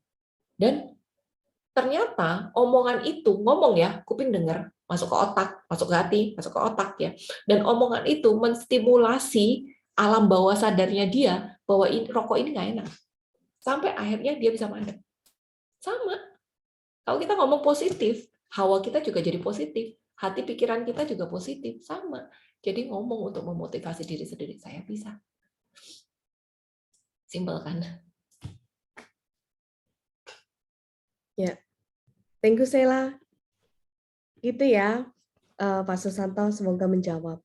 Dan ternyata omongan itu, ngomong ya, kuping dengar, masuk ke otak, masuk ke hati, masuk ke otak ya. Dan omongan itu menstimulasi alam bawah sadarnya dia bahwa rokok ini nggak enak. Sampai akhirnya dia bisa mandek. Sama. Kalau kita ngomong positif, hawa kita juga jadi positif. Hati pikiran kita juga positif. Sama. Jadi ngomong untuk memotivasi diri sendiri. Saya bisa. Simpel kan? Ya, thank you Sheila. Gitu ya, Pak Susanto, semoga menjawab.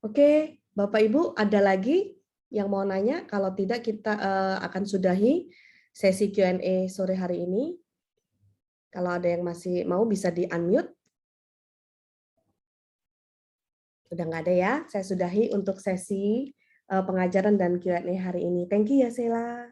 Oke, Bapak Ibu, ada lagi yang mau nanya? Kalau tidak, kita akan sudahi sesi Q&A sore hari ini. Kalau ada yang masih mau, bisa di-unmute. Udah nggak ada ya, saya sudahi untuk sesi pengajaran dan Q&A hari ini. Thank you ya, Sheila.